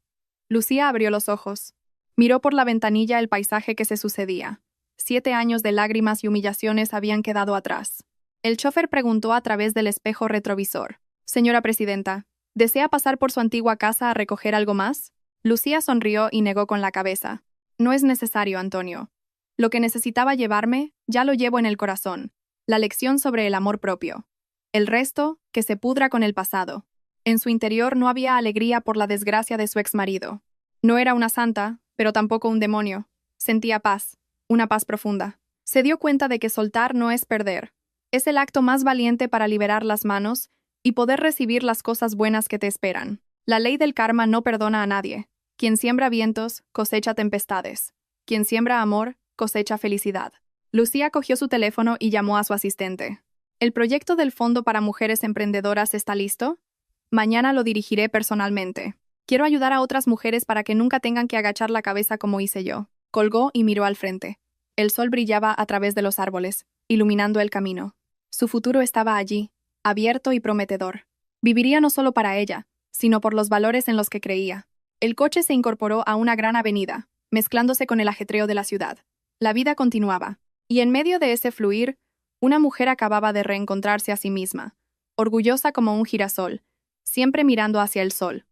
Lucía abrió los ojos. Miró por la ventanilla el paisaje que se sucedía. 7 años de lágrimas y humillaciones habían quedado atrás. El chofer preguntó a través del espejo retrovisor. «Señora presidenta, ¿desea pasar por su antigua casa a recoger algo más?». Lucía sonrió y negó con la cabeza. «No es necesario, Antonio. Lo que necesitaba llevarme, ya lo llevo en el corazón. La lección sobre el amor propio. El resto, que se pudra con el pasado». En su interior no había alegría por la desgracia de su exmarido. No era una santa, pero tampoco un demonio. Sentía paz, una paz profunda. Se dio cuenta de que soltar no es perder. Es el acto más valiente para liberar las manos y poder recibir las cosas buenas que te esperan. La ley del karma no perdona a nadie. Quien siembra vientos, cosecha tempestades. Quien siembra amor, cosecha felicidad. Lucía cogió su teléfono y llamó a su asistente. ¿El proyecto del Fondo para Mujeres Emprendedoras está listo? Mañana lo dirigiré personalmente. Quiero ayudar a otras mujeres para que nunca tengan que agachar la cabeza como hice yo. Colgó y miró al frente. El sol brillaba a través de los árboles, iluminando el camino. Su futuro estaba allí, abierto y prometedor. Viviría no solo para ella, sino por los valores en los que creía. El coche se incorporó a una gran avenida, mezclándose con el ajetreo de la ciudad. La vida continuaba, y en medio de ese fluir, una mujer acababa de reencontrarse a sí misma, orgullosa como un girasol, siempre mirando hacia el sol,